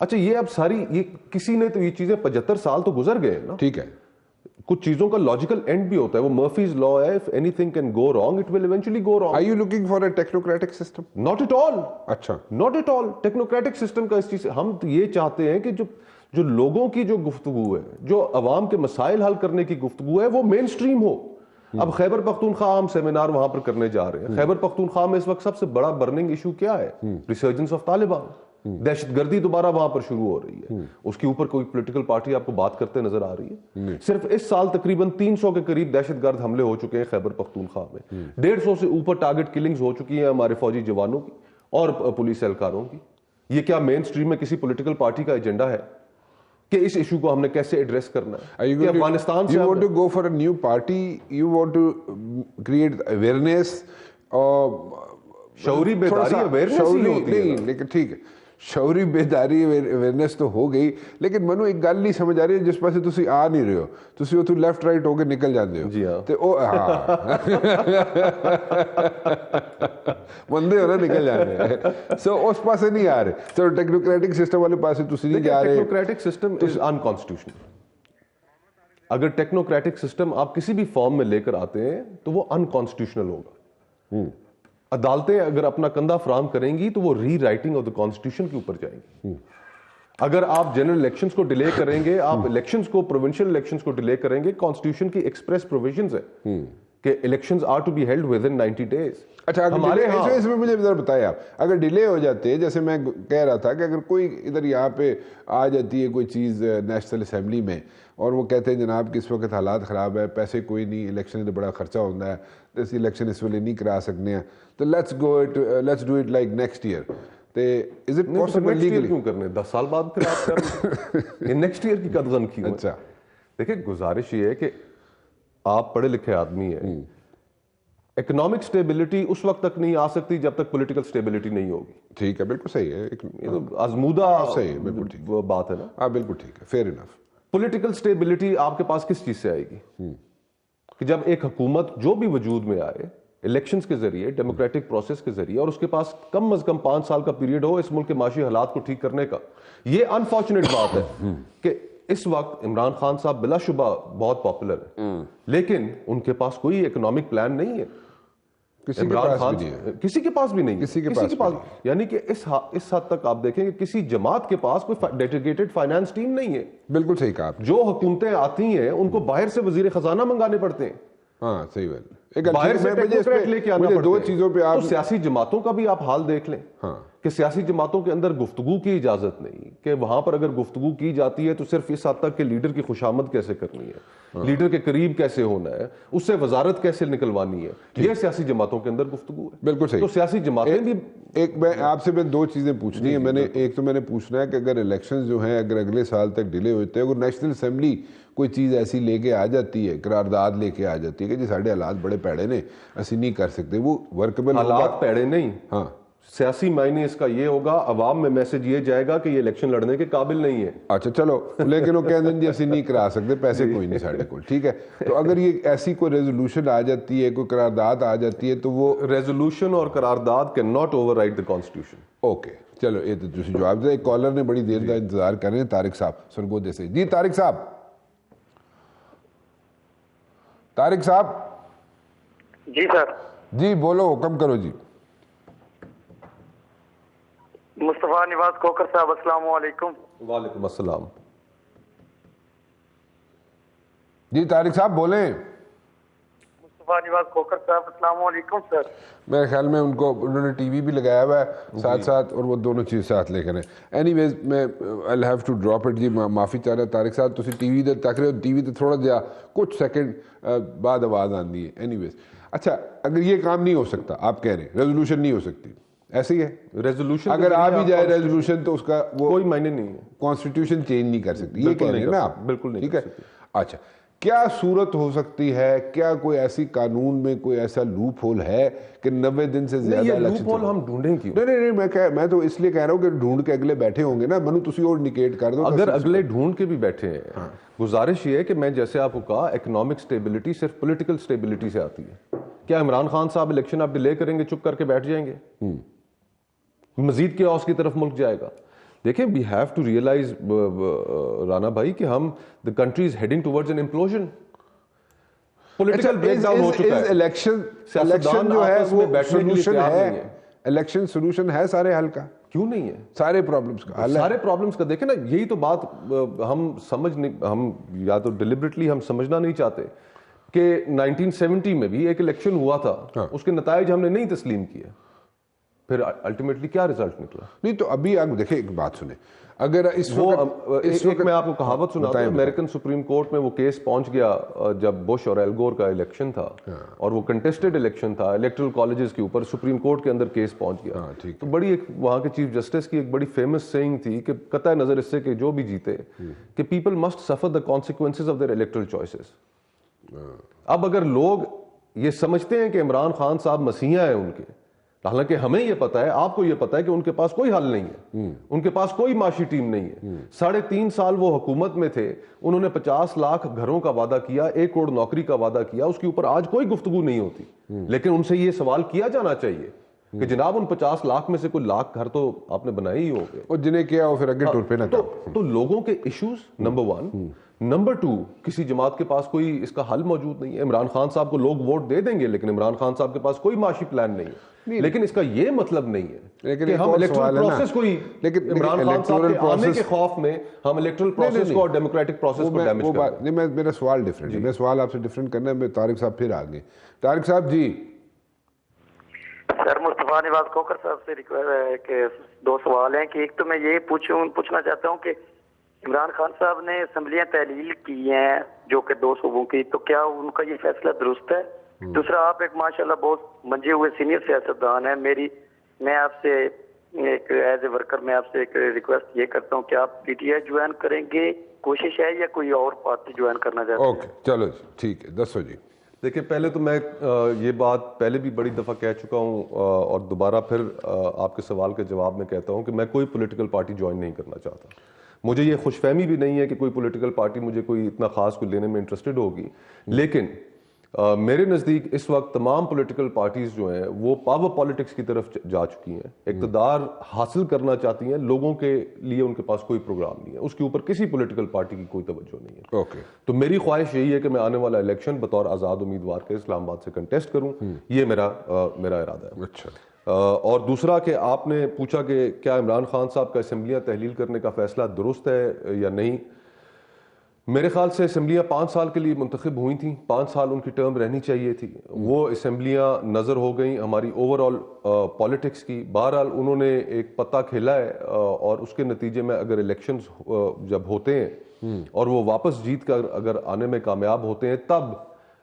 اچھا, یہ اب ساری یہ کسی نے تو یہ چیزیں 75 سال تو گزر گئے نا. ٹھیک ہے, کچھ چیزوں کا لاجیکل اینڈ بھی ہوتا ہے, وہ مرفیز لا ہے, if anything can go wrong it will eventually go wrong. Are you looking for a technocratic system? Not at all. اچھا, not at all. Technocratic system کا اس چیز سے ہم یہ چاہتے ہیں کہ جو لوگوں کی جو گفتگو ہے, جو عوام کے مسائل حل کرنے کی گفتگو ہے, وہ مین سٹریم ہو. اب خیبر پختونخوا ہم سیمینار وہاں پر کرنے جا رہے ہیں. خیبر پختونخوا میں اس وقت سب سے بڑا برننگ ایشو کیا ہے؟ Resurgence of Taliban. دہشت گردی دوبارہ وہاں پر شروع ہو رہی ہے. اس کے اوپر کوئی پولیٹیکل پارٹی آپ کو بات کرتے نظر آ رہی ہے؟ صرف اس سال تقریباً 300 کے قریب دہشت گرد حملے ہو چکے ہیں خیبر پختونخوا میں. 150 سے اوپر ٹارگٹ کلنگز ہو چکی ہیں ہمارے فوجی جوانوں کی اور پولیس اہلکاروں کی. یہ کیا مین سٹریم میں کسی پولیٹیکل پارٹی کا ایجنڈا ہے کہ اس ایشو کو ہم نے کیسے ایڈریس کرنا ہے؟ کہ افغانستان سے you want to go for a new party, you want to create awareness اور شعوری بیداری awareness ہی ہوتی ہے. نہیں لیکن ٹھیک ہے شعوری بیداری اویئرنیس تو ہو گئی, لیکن منو ایک گل نہیں سمجھ آ رہی جس پاسے تسی آ نہیں رہے ہو, تسی اتھوں لیفٹ رائٹ ہو کے نکل جاندے ہو. جی ہاں تے او بندے ہو نا نکل جاندے سو اس پاسے نہیں آ رہے. تو ٹیکنوکریٹک سسٹم والے پاسے تسی نہیں جا رہے. Technocratic system is unconstitutional. اگر ٹیکنوکریٹک سسٹم آپ کسی بھی فارم میں لے کر آتے ہیں تو وہ انکانسٹیٹیوشنل ہوگا. عدالتیں اگر اپنا کندھا فراہم کریں گی تو وہ ری رائٹنگ آف دا کانسٹیٹیوشن کے اوپر جائیں گی. اگر آپ جنرل الیکشنز کو ڈیلے کریں گے, آپ الیکشنز کو پروونشل الیکشنز کو ڈیلے کریں گے, کانسٹیٹیوشن کی ایکسپریس پروویژنز ہیں کہ elections are to be held within 90 days. اچھا ہمارے اس میں مجھے ذرا بتائیں آپ, اگر ڈیلے ہو جاتے جیسے میں کہہ رہا تھا کہ اگر کوئی ادھر یہاں پہ آ جاتی ہے کوئی چیز نیشنل اسمبلی میں اور وہ کہتے ہیں جناب کہ اس وقت حالات خراب ہے, پیسے کوئی نہیں, الیکشن تو بڑا خرچہ ہوتا ہے, تو اس الیکشن اس ویلے نہیں کرا سکتے ہیں, تو let's do it like next year. Is it possible legally کیوں کرنے 10 سال بعد پھر آپ کر یہ نیکسٹ ایئر کی قدغن کی. اچھا دیکھیں گزارش یہ ہے کہ آپ پڑھے لکھے آدمی ہیں, اکنامک سٹیبلٹی اس وقت تک نہیں آ سکتی جب تک پولیٹیکل سٹیبلٹی نہیں ہوگی. ٹھیک ہے بالکل صحیح ہے, یہ تو آزمودہ صحیح ہے, بالکل ٹھیک بات ہے نا. ہاں بالکل ٹھیک ہے, فیئر انف. پولیٹیکل سٹیبلٹی آپ کے پاس کس چیز سے آئے گی کہ جب ایک حکومت جو بھی وجود میں آئے الیکشنز کے ذریعے, ڈیموکریٹک پروسیس کے ذریعے, اور اس کے پاس کم از کم 5 سال کا پیریڈ ہو اس ملک کے معاشی حالات کو ٹھیک کرنے کا. یہ انفارچونیٹ بات ہے کہ اس وقت عمران خان صاحب بلا شبہ بہت پاپولر ہے, لیکن ان کے پاس کوئی اکنامک پلان نہیں ہے. عمران خان کسی کے پاس بھی نہیں, کسی کے پاس یعنی کہ اس حد تک آپ دیکھیں کہ کسی جماعت کے پاس کوئی ڈیڈیکیٹڈ فائنانس ٹیم نہیں ہے. بالکل صحیح کہا. جو حکومتیں آتی ہیں ان کو باہر سے وزیر خزانہ منگانے پڑتے ہیں. ہاں صحیح بات. باہر سے ٹیکنوکریٹ لے کے آنا پڑتے ہیں. دو چیزوں پہ آپ سیاسی جماعتوں کا بھی آپ حال دیکھ لیں کہ سیاسی جماعتوں کے اندر گفتگو کی اجازت نہیں, کہ وہاں پر اگر گفتگو کی جاتی ہے تو صرف اس حد تک کہ لیڈر کی خوشامد کیسے کرنی ہے, لیڈر کے قریب کیسے ہونا ہے, اس سے وزارت کیسے نکلوانی ہے, یہ سیاسی جماعتوں کے اندر گفتگو ہے. بالکل صحیح. تو سیاسی جماعتیں بھی ایک میں آپ سے 2 چیزیں پوچھنی ہے. ایک تو میں نے پوچھنا ہے کہ اگر الیکشن جو ہیں اگر اگلے سال تک ڈیلے ہوتے ہیں, اگر نیشنل اسمبلی کوئی چیز ایسی لے کے آ جاتی ہے, قرارداد لے کے آ جاتی ہے کہ جی ساڑھے حالات بڑے پیڑے نے, اسی نہیں کر سکتے, وہ ورکبل حالات پیڑے نہیں. ہاں سیاسی معنی اس کا یہ ہوگا, عوام میں میسج یہ جائے گا کہ یہ الیکشن لڑنے کے قابل نہیں ہے. اچھا چلو, لیکن وہ کہہ دیں جی اسی نہیں کرا سکتے, پیسے کوئی نہیں ساڑھے کو, ٹھیک ہے. تو اگر یہ ایسی کوئی ریزولوشن آ جاتی ہے, کوئی قرارداد آ جاتی ہے, تو وہ ریزولوشن اور قرارداد can not over right the constitution. Okay چلو, یہ تو دوسری جواب دے. ایک کالر نے بڑی دیر کا انتظار کر رہے ہیں, طارق صاحب سرگودے سے. جی طارق صاحب. طارق صاحب. جی سر. جی بولو, حکم کرو. جی مصطفیٰ نواز کوکر صاحب السلام علیکم. وعلیکم السلام. جی طارق صاحب بولیں. مصطفیٰ نواز کوکر صاحب السلام علیکم سر. میرے خیال میں انہوں نے ٹی وی بھی لگایا ہوا ہے ساتھ ساتھ, اور وہ دونوں چیز ساتھ لے کر ہیں. اینی ویز میں I'll have to drop it. جی معافی چاہ رہا طارق صاحب, تسی ٹی وی تک رہے ہو, ٹی وی تے تھوڑا جہا کچھ سیکنڈ بعد آواز آندی ہے. اینی ویز اچھا, اگر یہ کام نہیں ہو سکتا, آپ کہہ رہے ہیں ریزولوشن نہیں ہو سکتی, ایسے ہی ہے ریزولوشن اگر آ بھی جائے ریزولوشن تو اس کا وہ کوئی معنی نہیں ہے, کانسٹیٹیوشن چینج نہیں کر سکتی, یہ کہہ رہے ہیں نا آپ. بالکل نہیں. ٹھیک ہے. اچھا کیا صورت ہو سکتی ہے, کیا کوئی ایسی قانون میں کوئی ایسا لوپ ہول ہے کہ 90 دن سے زیادہ لوپ ہول ہم ڈھونڈیں کیوں؟ نہیں میں تو اس لیے کہہ رہا ہوں کہ ڈھونڈ کے اگلے بیٹھے ہوں گے نا, منو تسی اور انڈیکیٹ کر دو. اگر اگلے ڈھونڈ کے بھی بیٹھے ہیں, گزارش یہ ہے کہ میں جیسے آپ کو کہا اکنامک سٹیبلٹی صرف پولیٹیکل سٹیبلٹی سے آتی ہے. کیا عمران خان صاحب الیکشن آپ ڈیلے کریں گے چپ کر کے بیٹھ جائیں گے؟ مزید کیوس کی طرف ملک جائے گا. دیکھیں we have to realize Rana بھائی کہ ہم the country is heading towards an implosion. Political breakdown ہو چکا ہے. الیکشن جو ہے وہ سولوشن ہے, الیکشن سولوشن ہے سارے حل کا, کیوں نہیں ہے؟ سارے پرابلمز کا حل ہے. سارے پرابلمز کا دیکھیں نا, یہی تو بات ہم سمجھ نہیں, ہم یا تو ڈیلیبریٹلی ہم سمجھنا نہیں چاہتے. کہ 1970 میں بھی ایک الیکشن ہوا تھا, اس کے نتائج ہم نے نہیں تسلیم کیے, پھر الٹیمیٹلی کیا رزلٹ نکلا؟ نہیں تو ابھی آپ دیکھیں ایک بات سنیں, اگر اس وقت میں آپ کو کہاوت سناتا ہوں, امریکن سپریم کورٹ میں وہ کیس پہنچ گیا جب بش اور ایل گور کا الیکشن تھا, اور وہ کنٹیسٹڈ الیکشن تھا الیکٹرل کالجز کے اوپر, سپریم کورٹ کے اندر کیس پہنچ گیا. تو بڑی ایک وہاں کے چیف جسٹس کی ایک بڑی فیمس سیئنگ تھی کہ قطع نظر اس سے کہ جو بھی جیتے کہ people must suffer the consequences of their electoral choices. اب اگر لوگ یہ سمجھتے ہیں کہ عمران خان صاحب مسیحا ہیں ان کے, حالانکہ ہمیں یہ پتا ہے, آپ کو یہ پتا ہے کہ ان کے پاس کوئی حل نہیں ہے, ان کے پاس کوئی معاشی ٹیم نہیں ہے. 3.5 سال وہ حکومت میں تھے, انہوں نے 50 لاکھ گھروں کا وعدہ کیا, 1 کروڑ نوکری کا وعدہ کیا, اس کے اوپر آج کوئی گفتگو نہیں ہوتی. لیکن ان سے یہ سوال کیا جانا چاہیے کہ جناب ان 50 لاکھ میں سے کوئی لاکھ گھر تو آپ نے بنائے ہی ہوگے, اور جنہیں کیا ہو پھر اگے ٹور پہ نہ. تو لوگوں کے ایشوز نمبر 1. نمبر 2, کسی جماعت کے پاس کوئی اس کا حل موجود نہیں ہے. عمران خان صاحب کو لوگ ووٹ دے دیں گے, لیکن عمران خان صاحب کے پاس کوئی معاشی پلان نہیں ہے. لیکن اس کا یہ مطلب نہیں ہے کہ ہم الیکٹرل پروسیس کو ہی, عمران خان صاحب کے آنے کے خوف میں ہم الیکٹرل پروسیس کو اور ڈیموکریٹک پروسیس کو ڈیمیج کر رہے ہیں. نہیں, میرا سوال ڈیفرنٹ ہے, میں سوال آپ سے ڈیفرنٹ کرنا ہے. میں طارق صاحب پھر آگے. طارق صاحب جی. سر مصطفیٰ نواز کھوکر صاحب سے ریکویسٹ ہے کہ 2 سوال ہیں. کہ ایک تو میں یہ پوچھنا چاہتا ہوں کہ عمران خان صاحب نے اسمبلیاں تحلیل کی ہیں جو کہ 2 صوبوں کی, تو کیا ان کا یہ فیصلہ درست ہے؟ دوسرا, آپ ایک ماشاءاللہ بہت منجے ہوئے سینئر سیاستدان ہیں, میں آپ سے ایک ایز اے ورکر میں آپ سے ایک ریکویسٹ یہ کرتا ہوں کہ آپ پی ٹی آئی جوائن کریں گے, کوشش ہے, یا کوئی اور پارٹی جوائن کرنا چاہتے ہیں؟ اوکے چلو جی ٹھیک ہے, دسو جی. دیکھیں, پہلے تو میں یہ بات پہلے بھی بڑی دفعہ کہہ چکا ہوں, اور دوبارہ پھر آپ کے سوال کے جواب میں کہتا ہوں کہ میں کوئی پولیٹیکل پارٹی جوائن نہیں کرنا چاہتا. مجھے یہ خوش فہمی بھی نہیں ہے کہ کوئی پولیٹیکل پارٹی مجھے کوئی اتنا خاص کوئی لینے میں انٹرسٹڈ ہوگی. لیکن میرے نزدیک اس وقت تمام پولیٹیکل پارٹیز جو ہیں وہ پاور پالیٹکس کی طرف جا چکی ہیں, اقتدار حاصل کرنا چاہتی ہیں, لوگوں کے لیے ان کے پاس کوئی پروگرام نہیں ہے, اس کے اوپر کسی پولیٹیکل پارٹی کی کوئی توجہ نہیں ہے. اوکے, تو میری خواہش یہی ہے کہ میں آنے والا الیکشن بطور آزاد امیدوار کے اسلام آباد سے کنٹیسٹ کروں, یہ میرا ارادہ ہے. اچھا. اور دوسرا کہ آپ نے پوچھا کہ کیا عمران خان صاحب کا اسمبلیاں تحلیل کرنے کا فیصلہ درست ہے یا نہیں. میرے خیال سے اسمبلیاں 5 سال کے لیے منتخب ہوئی تھیں, 5 سال ان کی ٹرم رہنی چاہیے تھی. وہ اسمبلیاں نظر ہو گئیں ہماری اوور آل پالیٹکس کی. بہرحال انہوں نے ایک پتا کھیلا ہے, اور اس کے نتیجے میں اگر الیکشنز جب ہوتے ہیں اور وہ واپس جیت کر اگر آنے میں کامیاب ہوتے ہیں, تب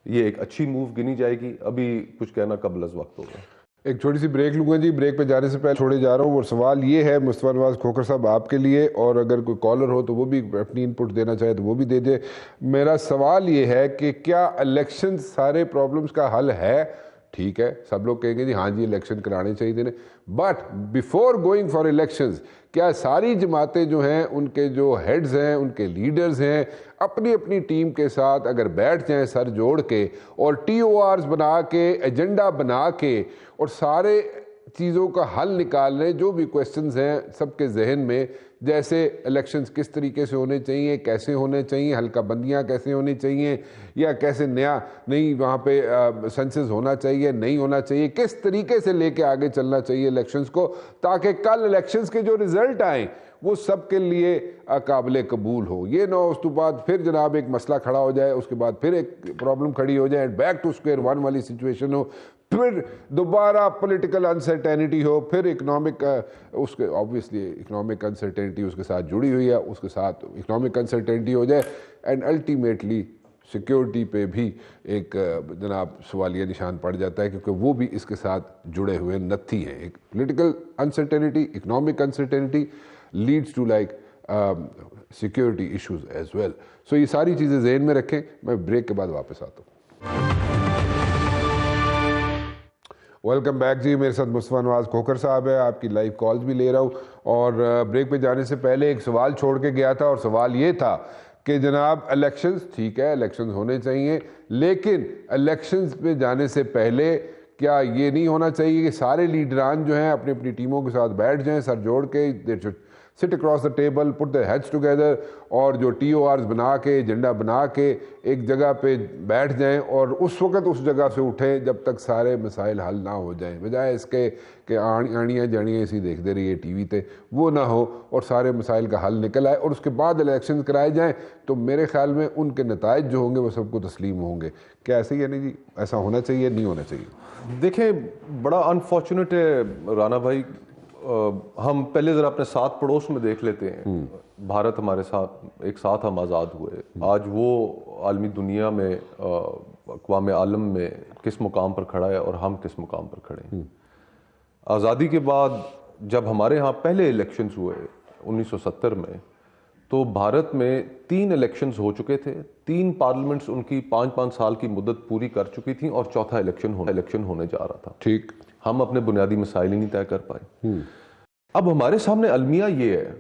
یہ ایک اچھی موو گنی جائے گی. ابھی کچھ کہنا قبل از وقت ہوگا. ایک چھوٹی سی بریک لوں گا جی. بریک پہ جانے سے پہلے چھوڑے جا رہا ہوں, اور سوال یہ ہے مصطفیٰ نواز کھوکر صاحب آپ کے لیے, اور اگر کوئی کالر ہو تو وہ بھی اپنی ان پٹ دینا چاہے تو وہ بھی دے دے. میرا سوال یہ ہے کہ کیا الیکشن سارے پرابلمس کا حل ہے؟ ٹھیک ہے, سب لوگ کہیں گے جی ہاں جی الیکشن کرانے چاہیے, but before going for elections کیا ساری جماعتیں جو ہیں, ان کے جو ہیڈز ہیں, ان کے لیڈرز ہیں, اپنی اپنی ٹیم کے ساتھ اگر بیٹھ جائیں سر جوڑ کے, اور ٹی او آرز بنا کے, ایجنڈا بنا کے, اور سارے چیزوں کا حل نکال لیں, جو بھی کویسچنز ہیں سب کے ذہن میں, جیسے الیکشنز کس طریقے سے ہونے چاہیے, کیسے ہونے چاہیے, حلقہ بندیاں کیسے ہونی چاہیے, یا کیسے نئی وہاں پہ سینسز ہونا چاہیے, نہیں ہونا چاہیے, کس طریقے سے لے کے آگے چلنا چاہیے الیکشنز کو, تاکہ کل الیکشنز کے جو رزلٹ آئیں وہ سب کے لیے قابل قبول ہو. یہ نہ اس کے بعد پھر جناب ایک مسئلہ کھڑا ہو جائے, اس کے بعد پھر ایک پرابلم کھڑی ہو جائے, بیک ٹو اسکوئر ون والی سچویشن ہو, پھر دوبارہ پولیٹیکل انسرٹینٹی ہو, پھر اکنامک اس کے آبویسلی اکنامک انسرٹینٹی اس کے ساتھ جڑی ہوئی ہے, اس کے ساتھ اکنامک انسرٹینٹی ہو جائے, اینڈ الٹیمیٹلی سیکیورٹی پہ بھی ایک جناب سوالیہ نشان پڑ جاتا ہے, کیونکہ وہ بھی اس کے ساتھ جڑے ہوئے نتھی ہیں. ایک political uncertainty, economic uncertainty leads to like security issues as well. So یہ ساری چیزیں ذہن میں رکھیں. میں بریک کے بعد واپس آتا ہوں. ویلکم بیک جی. میرے ساتھ مصطفیٰ نواز کھوکر صاحب ہے, آپ کی لائیو کالز بھی لے رہا ہوں. اور بریک پہ جانے سے پہلے ایک سوال چھوڑ کے گیا تھا, اور سوال یہ تھا کہ جناب الیکشنز ٹھیک ہے, الیکشنز ہونے چاہیے, لیکن الیکشنز پہ جانے سے پہلے کیا یہ نہیں ہونا چاہیے کہ سارے لیڈران جو ہیں اپنی اپنی ٹیموں کے ساتھ بیٹھ جائیں سر جوڑ کے, sit across the table, put their heads together, اور جو TORs بنا کے ایجنڈا بنا کے ایک جگہ پہ بیٹھ جائیں اور اس وقت اس جگہ سے اٹھیں جب تک سارے مسائل حل نہ ہو جائیں, بجائے اس کے کہ آڑیاں جاڑیاں اسی دیکھتے رہیے ٹی وی تے, وہ نہ ہو اور سارے مسائل کا حل نکل آئے اور اس کے بعد الیکشن کرائے جائیں, تو میرے خیال میں ان کے نتائج جو ہوں گے وہ سب کو تسلیم ہوں گے. کیا ایسے ہی ہے؟ نہیں جی, ایسا ہونا چاہیے, نہیں ہونا چاہیے؟ دیکھیں بڑا انفارچونیٹ ہے رانا بھائی, ہم پہلے ذرا اپنے ساتھ پڑوس میں دیکھ لیتے ہیں. بھارت ہمارے ساتھ ایک ساتھ ہم آزاد ہوئے, آج وہ عالمی دنیا میں اقوام عالم میں کس مقام پر کھڑا ہے اور ہم کس مقام پر کھڑے ہیں. آزادی کے بعد جب ہمارے ہاں پہلے الیکشنز ہوئے 1970 میں, تو بھارت میں 3 الیکشنز ہو چکے تھے, 3 پارلیمنٹس ان کی 5-5 سال کی مدت پوری کر چکی تھیں اور چوتھا الیکشن ہونے جا رہا تھا. ٹھیک, ہم اپنے بنیادی مسائل ہی نہیں طے کر پائے. اب ہمارے سامنے المیہ یہ ہے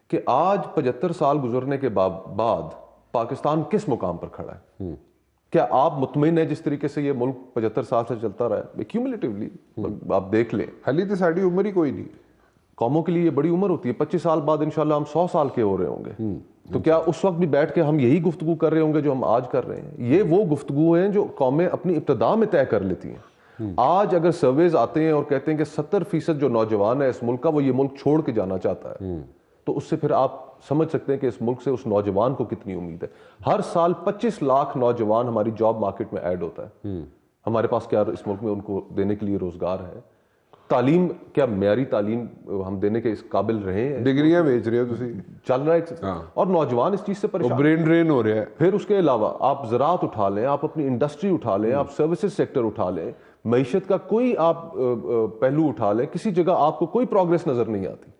کہ آج 75 سال گزرنے کے بعد پاکستان کس مقام پر کھڑا ہے. کیا آپ مطمئن ہیں جس طریقے سے یہ ملک 75 سال سے چلتا رہا ہے کیومولیٹیولی؟ آپ دیکھ لیں, حالی تو ساری عمر ہی کوئی نہیں. قوموں کے لیے یہ بڑی عمر ہوتی ہے. 25 سال بعد انشاءاللہ ہم 100 سال کے ہو رہے ہوں گے, تو کیا اس وقت بھی بیٹھ کے ہم یہی گفتگو کر رہے ہوں گے جو ہم آج کر رہے ہیں؟ یہ وہ گفتگو ہیں جو قومیں اپنی ابتدا میں طے کر لیتی ہیں. آج اگر سرویز آتے ہیں اور کہتے ہیں کہ 70% جو نوجوان ہے اس ملک کا وہ یہ ملک چھوڑ کے جانا چاہتا ہے, تو اس سے پھر آپ سمجھ سکتے ہیں کہ اس ملک سے اس نوجوان کو کتنی امید ہے. ہر سال 25 لاکھ نوجوان ہماری جاب مارکیٹ میں ایڈ ہوتا ہے. ہمارے پاس کیا اس ملک میں ان کو دینے کے لیے روزگار ہے؟ تعلیم, کیا معیاری تعلیم ہم دینے کے اس قابل رہے ہیں؟ ڈگریاں بیچ رہے ہو تسی, چل رہا ہے, اور نوجوان اس چیز سے پریشان, برین ڈرین ہو رہا ہے. پھر اس کے علاوہ آپ زراعت اٹھا لیں, آپ اپنی انڈسٹری اٹھا لیں, آپ سروسز سیکٹر اٹھا لیں, معیشت کا کوئی آپ پہلو اٹھا لیں, کسی جگہ آپ کو کوئی پروگریس نظر نہیں آتی.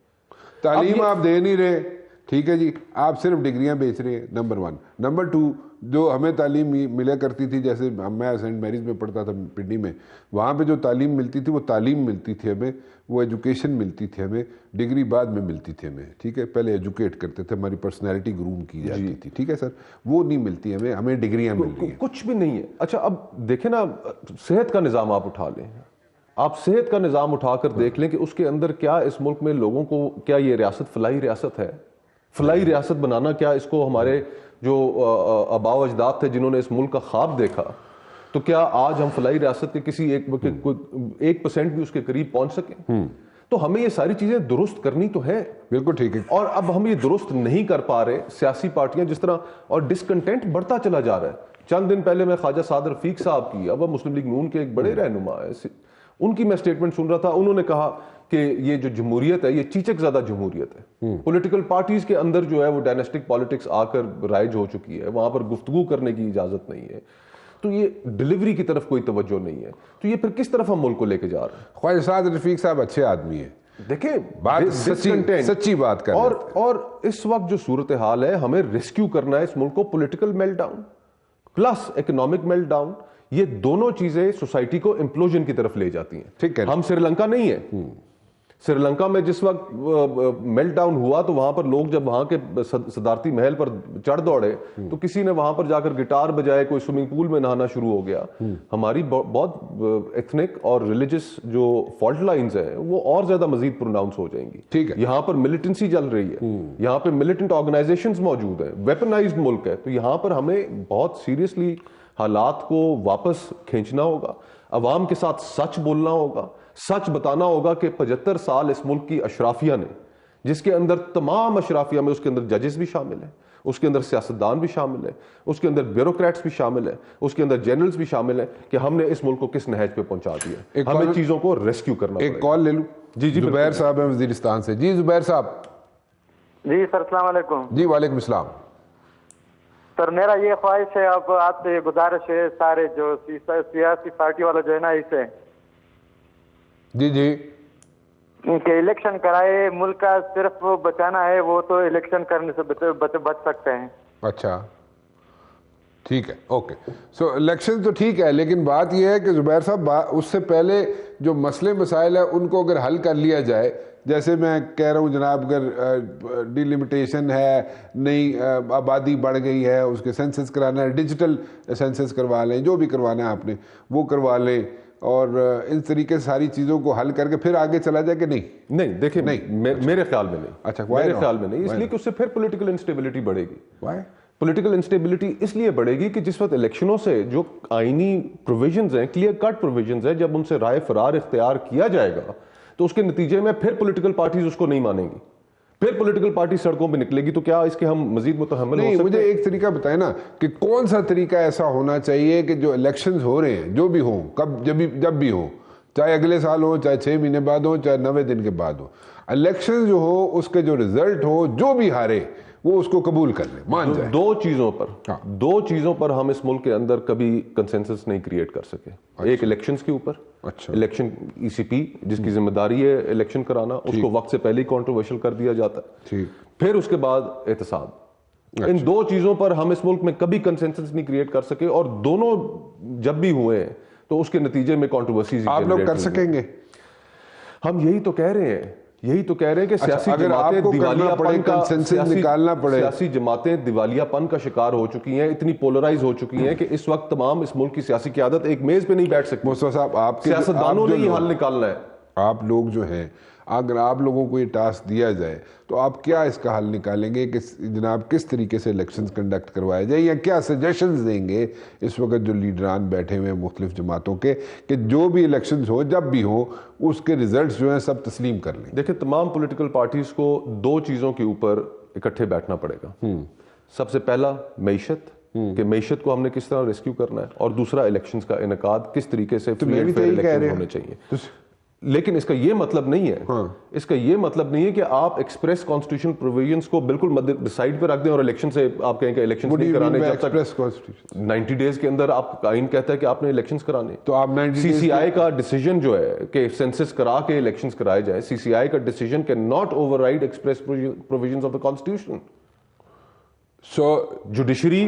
تعلیم آپ دے نہیں رہے, ٹھیک ہے جی, آپ صرف ڈگریاں بیچ رہے ہیں, نمبر 1. نمبر 2, جو ہمیں تعلیم ملے کرتی تھی, جیسے میں سینٹ میریز میں پڑھتا تھا پنڈی میں, وہاں پہ جو تعلیم ملتی تھی وہ تعلیم ملتی تھی ہمیں, وہ ایجوکیشن ملتی تھی ہمیں, ڈگری بعد میں ملتی تھی ہمیں, ٹھیک ہے, پہلے ایجوکیٹ کرتے تھے, ہماری پرسنالٹی گروم کی جاتی تھی, ٹھیک ہے سر, وہ نہیں ملتی ہمیں ڈگریاں مل رہی ہیں. کچھ بھی نہیں ہے. اچھا اب دیکھیں نا, صحت کا نظام آپ اٹھا لیں, آپ صحت کا نظام اٹھا کر دیکھ لیں کہ اس کے اندر کیا اس ملک میں لوگوں کو, کیا یہ ریاست فلاحی ریاست ہے؟ فلاحی ریاست بنانا, کیا اس کو ہمارے جو آباء و اجداد تھے جنہوں نے اس ملک کا خواب دیکھا, تو کیا آج ہم فلاحی ریاست کے کسی 1% بھی اس کے قریب پہنچ سکیں؟ تو ہمیں یہ ساری چیزیں درست کرنی تو ہے. بالکل ٹھیک ہے. اور اب ہم یہ درست نہیں کر پا رہے, سیاسی پارٹیاں جس طرح, اور ڈسکنٹینٹ بڑھتا چلا جا رہا ہے. چند دن پہلے میں خواجہ سعد رفیق صاحب کی, اب مسلم لیگ نون کے ایک بڑے رہنما ہے, ان کی میں سٹیٹمنٹ سن رہا تھا, انہوں نے کہا کہ یہ جو جمہوریت ہے یہ چیچک زدہ جمہوریت ہے. پولیٹیکل پارٹیز کے اندر جو ہے وہ ڈائناسٹک پالیٹکس آ کر رائج ہو چکی ہے, وہاں پر گفتگو کرنے کی اجازت نہیں ہے, تو یہ ڈلیوری کی طرف کوئی توجہ نہیں ہے. تو یہ پھر کس طرف ہم ملک کو لے کے جا رہے ہیں؟ خواجہ سعد رفیق صاحب اچھے آدمی ہیں, دیکھیں بات سچی بات کر رہے ہیں. اور اس وقت جو صورتحال ہے, ہمیں ریسکیو کرنا ہے اس ملک کو, political melt down plus economic melt down, یہ دونوں چیزیں سوسائٹی کو امپلوژن کی طرف لے جاتی ہیں. ٹھیک ہے, ہم سری لنکا نہیں ہے. سری لنکا میں جس وقت میلٹ ڈاؤن ہوا تو وہاں پر لوگ جب وہاں کے صدارتی محل پر چڑھ دوڑے تو کسی نے وہاں پر جا کر گٹار بجائے, کوئی سوئمنگ پول میں نہانا شروع ہو گیا. ہماری بہت ایتھنک اور ریلیجس جو فالٹ لائنز ہیں وہ اور زیادہ مزید پروناؤنس ہو جائیں گی. ٹھیک ہے, یہاں پر ملیٹنسی چل رہی ہے, یہاں پہ ملیٹنٹ آرگنائزیشنز موجود ہیں, ویپنائزڈ ملک ہے, تو یہاں پر ہمیں بہت سیریسلی حالات کو واپس کھینچنا ہوگا, عوام کے ساتھ سچ بولنا ہوگا, سچ بتانا ہوگا کہ 75 سال اس ملک کی اشرافیہ نے, جس کے اندر تمام اشرافیہ میں اس کے اندر ججز بھی شامل ہیں, اس کے اندر سیاستدان بھی شامل ہیں, اس کے اندر بیوروکریٹس بھی شامل ہیں, اس کے اندر جنرلز بھی شامل ہیں, کہ ہم نے اس ملک کو کس نہج پہ پہنچا دیا. ہمیں چیزوں کو ریسکیو کرنا پڑے گا. ایک کال لے لوں. جی زبیر صاحب ہیں وزیرستان سے. جی زبیر صاحب. جی سر السلام علیکم. جی وعلیکم السلام. سر میرا یہ خواہش ہے, اب آپ سے یہ گزارش ہے, سارے جو سیاسی پارٹی والا جو ہے نا اسے جی کہ الیکشن کرائے, ملک کا صرف بچانا ہے, وہ تو الیکشن کرنے سے بچ سکتے ہیں. اچھا ٹھیک ہے, اوکے. سو الیکشن تو ٹھیک ہے, لیکن بات یہ ہے کہ زبیر صاحب اس سے پہلے جو مسئلے مسائل ہیں ان کو اگر حل کر لیا جائے, جیسے میں کہہ رہا ہوں جناب, اگر ڈیلیمیٹیشن ہے, نئی آبادی بڑھ گئی ہے, اس کے سینسس کرانا ہے, ڈیجیٹل سینسس کروا لیں, جو بھی کروانا ہے آپ نے وہ کروا لیں, اور اس طریقے سے ساری چیزوں کو حل کر کے پھر آگے چلا جائے کہ نہیں؟ نہیں دیکھیں، میرے خیال میں نہیں. اچھا، میرے خیال میں نہیں، اس لیے کہ اس سے پھر پولیٹیکل انسٹیبلٹی بڑھے گی. پولیٹیکل انسٹیبلٹی اس لیے بڑھے گی کہ جس وقت الیکشنوں سے جو آئینی پروویژنز ہیں، کلیئر کٹ پروویژنز ہیں، جب ان سے رائے فرار اختیار کیا جائے گا تو اس کے نتیجے میں پھر پولیٹیکل پارٹیز اس کو نہیں مانیں گی، پھر پولیٹیکل پارٹی سڑکوں پہ نکلے گی. تو کیا اس کے ہم مزید متحمل ہو سکتے ہیں؟ مجھے ایک طریقہ بتائیں نا کہ کون سا طریقہ ایسا ہونا چاہیے کہ جو الیکشنز ہو رہے ہیں، جو بھی ہوں، جب بھی ہوں، چاہے اگلے سال ہو، چاہے 6 مہینے بعد ہو، چاہے 90 دن کے بعد ہو، الیکشن جو ہو اس کے جو رزلٹ ہو، جو بھی ہارے وہ اس کو قبول کر لیں، مان جائے. دو چیزوں پر ہم اس ملک کے اندر کبھی کنسنسس نہیں کریٹ کر سکے. ایک الیکشنز کے اوپر، الیکشن ECP جس کی ذمہ داری ہے الیکشن کرانا، اس کو وقت سے پہلے ہی کنٹروورشل کر دیا جاتا ہے. پھر اس کے بعد احتساب. ان دو چیزوں پر ہم اس ملک میں کبھی کنسنسس نہیں کریٹ کر سکے، اور دونوں جب بھی ہوئے ہیں تو اس کے نتیجے میں کنٹروورسیز. آپ لوگ کر سکیں گے؟ ہم یہی تو کہہ رہے ہیں کہ سیاسی جماعتیں دیوالیہ پن کا شکار ہو چکی ہیں، اتنی پولرائز ہو چکی ہیں کہ اس وقت تمام اس ملک کی سیاسی قیادت ایک میز پہ نہیں بیٹھ سکتی. مصطفیٰ صاحب، آپ سیاستدانوں نے یہ حل نکالنا ہے. آپ لوگ جو ہیں، اگر آپ لوگوں کو یہ ٹاسک دیا جائے تو آپ کیا اس کا حل نکالیں گے کہ جناب کس طریقے سے الیکشنز کنڈکٹ کروائے جائے، یا کیا سجیشنز دیں گے اس وقت جو لیڈران بیٹھے ہوئے ہیں مختلف جماعتوں کے کہ جو بھی الیکشنز ہو، جب بھی ہو، اس کے ریزلٹس جو ہیں سب تسلیم کر لیں؟ دیکھیں، تمام پولیٹیکل پارٹیز کو دو چیزوں کے اوپر اکٹھے بیٹھنا پڑے گا. سب سے پہلا معیشت، کہ معیشت کو ہم نے کس طرح ریسکیو کرنا ہے، اور دوسرا الیکشنز کا انعقاد کس طریقے سے فری اینڈ فیئر الیکشن ہونے چاہیے. لیکن اس کا یہ مطلب نہیں ہے کہ آپ ایکسپریس کانسٹیٹیوشن پروویژنز کو بالکل ڈیسائیڈ پہ رکھ دیں اور الیکشن سے آپ کہیں کہ الیکشن نہیں کرانے جب تک 90 ڈیز کے اندر آپ آئین کہتا ہے کہ آپ نے الیکشنز کرانے. تو آپ CCI کا ڈیسیجن جو ہے کہ سینسس کرا کے الیکشنز کرائے جائے، CCI کا decision can not override express provisions of the constitution. So judiciary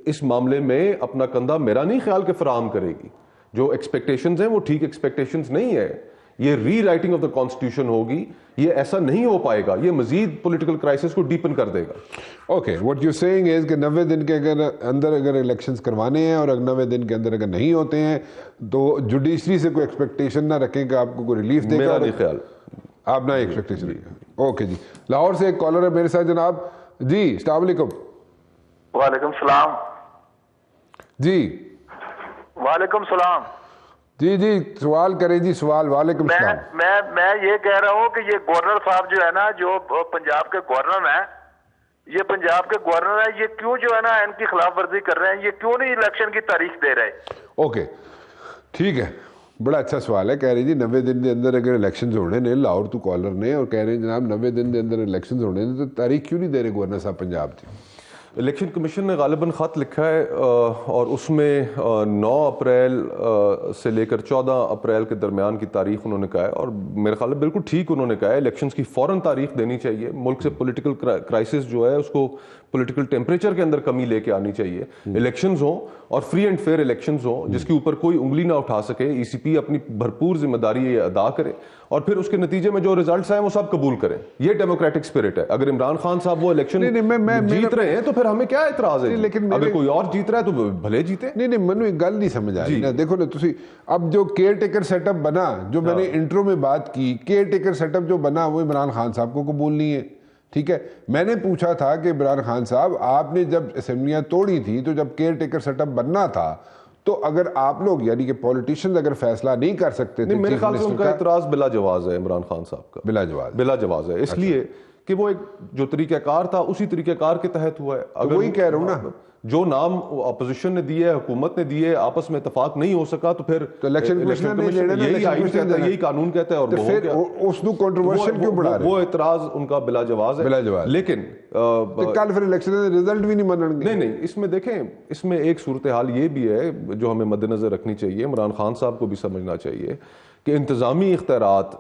اس معاملے میں اپنا کندھا میرا نہیں خیال کہ فراہم کرے گی. جو ایکسپیکٹیشنز ہیں وہ ٹھیک ایکسپیکٹیشنز نہیں ہے. یہ ری رائٹنگ آف دا کانسٹیٹیوشن ہوگی، یہ ایسا نہیں ہو پائے گا، یہ مزید پولیٹیکل کرائسس کو ڈیپن کر دے گا. اوکے، واٹ یو سیئنگ از کہ 90 دن کے اندر اگر الیکشنز کروانے ہیں، اور 90 دن کے اندر اگر نہیں ہوتے ہیں تو جوڈیشری سے کوئی ایکسپیکٹیشن نہ رکھیں کہ آپ کو کوئی ریلیف دے گا. میرا نہیں خیال، آپ نہ ایکسپیکٹیشن رکھیں. اوکے جی، لاہور سے ایک کالر ہے میرے ساتھ جناب. جی السلام علیکم. وعلیکم السلام. جی وعلیکم السلام. جی سوال کریں جی. سوال. وعلیکم السلام. میں یہ کہہ رہا ہوں کہ یہ گورنر صاحب جو ہے نا، جو پنجاب کے گورنر ہیں، یہ کیوں جو ہے نا ان کی خلاف ورزی کر رہے ہیں؟ یہ کیوں نہیں الیکشن کی تاریخ دے رہے؟ اوکے ٹھیک ہے، بڑا اچھا سوال ہے. کہہ رہی جی 90 دن کے اندر اگر الیکشنز ہونے نے، لاہور تو کالر نے، اور کہہ رہے ہیں جناب 90 دن کے اندر الیکشنز ہونے نے، تو تاریخ کیوں نہیں دے رہے گورنر صاحب پنجاب تھی؟ الیکشن کمیشن نے غالباً خط لکھا ہے، اور اس میں 9 اپریل سے لے کر 14 اپریل کے درمیان کی تاریخ انہوں نے کہا ہے، اور میرے خیال میں بالکل ٹھیک انہوں نے کہا ہے. الیکشنز کی فوراً تاریخ دینی چاہیے. ملک سے پولیٹیکل کرائسس جو ہے اس کو پولیٹیکل ٹیمپریچر کے اندر کمی لے کے آنی چاہیے. الیکشنز ہوں اور فری اینڈ فیئر الیکشنز ہوں جس کے اوپر کوئی انگلی نہ اٹھا سکے. ECP اپنی بھرپور ذمہ داری ادا کرے، اور پھر اس کے نتیجے میں جو ریزلٹس آئے وہ سب قبول کریں. یہ ڈیموکریٹک اسپرٹ ہے. اگر عمران خان صاحب وہ الیکشن جیت رہے ہیں تو پھر ہمیں کیا اعتراض ہے؟ لیکن اگر کوئی اور جیت رہا ہے تو بھلے جیتے. نہیں مینوں ایک گل نہیں سمجھ آ رہی نا. دیکھو نا تسی، اب جو کیئر ٹیکر سیٹ اپ بنا، جو میں نے انٹرو میں بات کی، کیئر ٹیکر سیٹ اپ جو بنا وہ عمران خان صاحب کو قبول نہیں ہے. ٹھیک ہے، میں نے پوچھا تھا کہ عمران خان صاحب آپ نے جب اسمبلیاں توڑی تھی تو جب کیئر ٹیکر سیٹ اپ بننا تھا تو اگر آپ لوگ یعنی کہ پولیٹیشینز اگر فیصلہ نہیں کر سکتے تھے، میرے خیال سے ان کا اعتراض بلا جواز ہے. عمران خان صاحب کا بلا جواز ہے، اس لیے کہ وہ ایک جو طریقہ کار تھا اسی طریقہ کار کے تحت ہوا ہے. اگر وہی کہہ رہا ہوں نا، جو نام اپوزیشن نے دیے، حکومت نے دیے، آپس میں اتفاق نہیں ہو سکا تو پھر الیکشن یہی آئین کہتا ہے، یہی قانون کہتا ہے، اور پھر اس کو کنٹروورشل کیوں بڑھا رہے ہیں؟ وہ اعتراض ان کا بلا جواز ہے. لیکن کل پھر الیکشن رزلٹ بھی نہیں مانیں گے. نہیں، اس میں دیکھیں، اس میں ایک صورتحال یہ بھی ہے جو ہمیں مد نظر رکھنی چاہیے. عمران خان صاحب کو بھی سمجھنا چاہیے کہ انتظامی اختیارات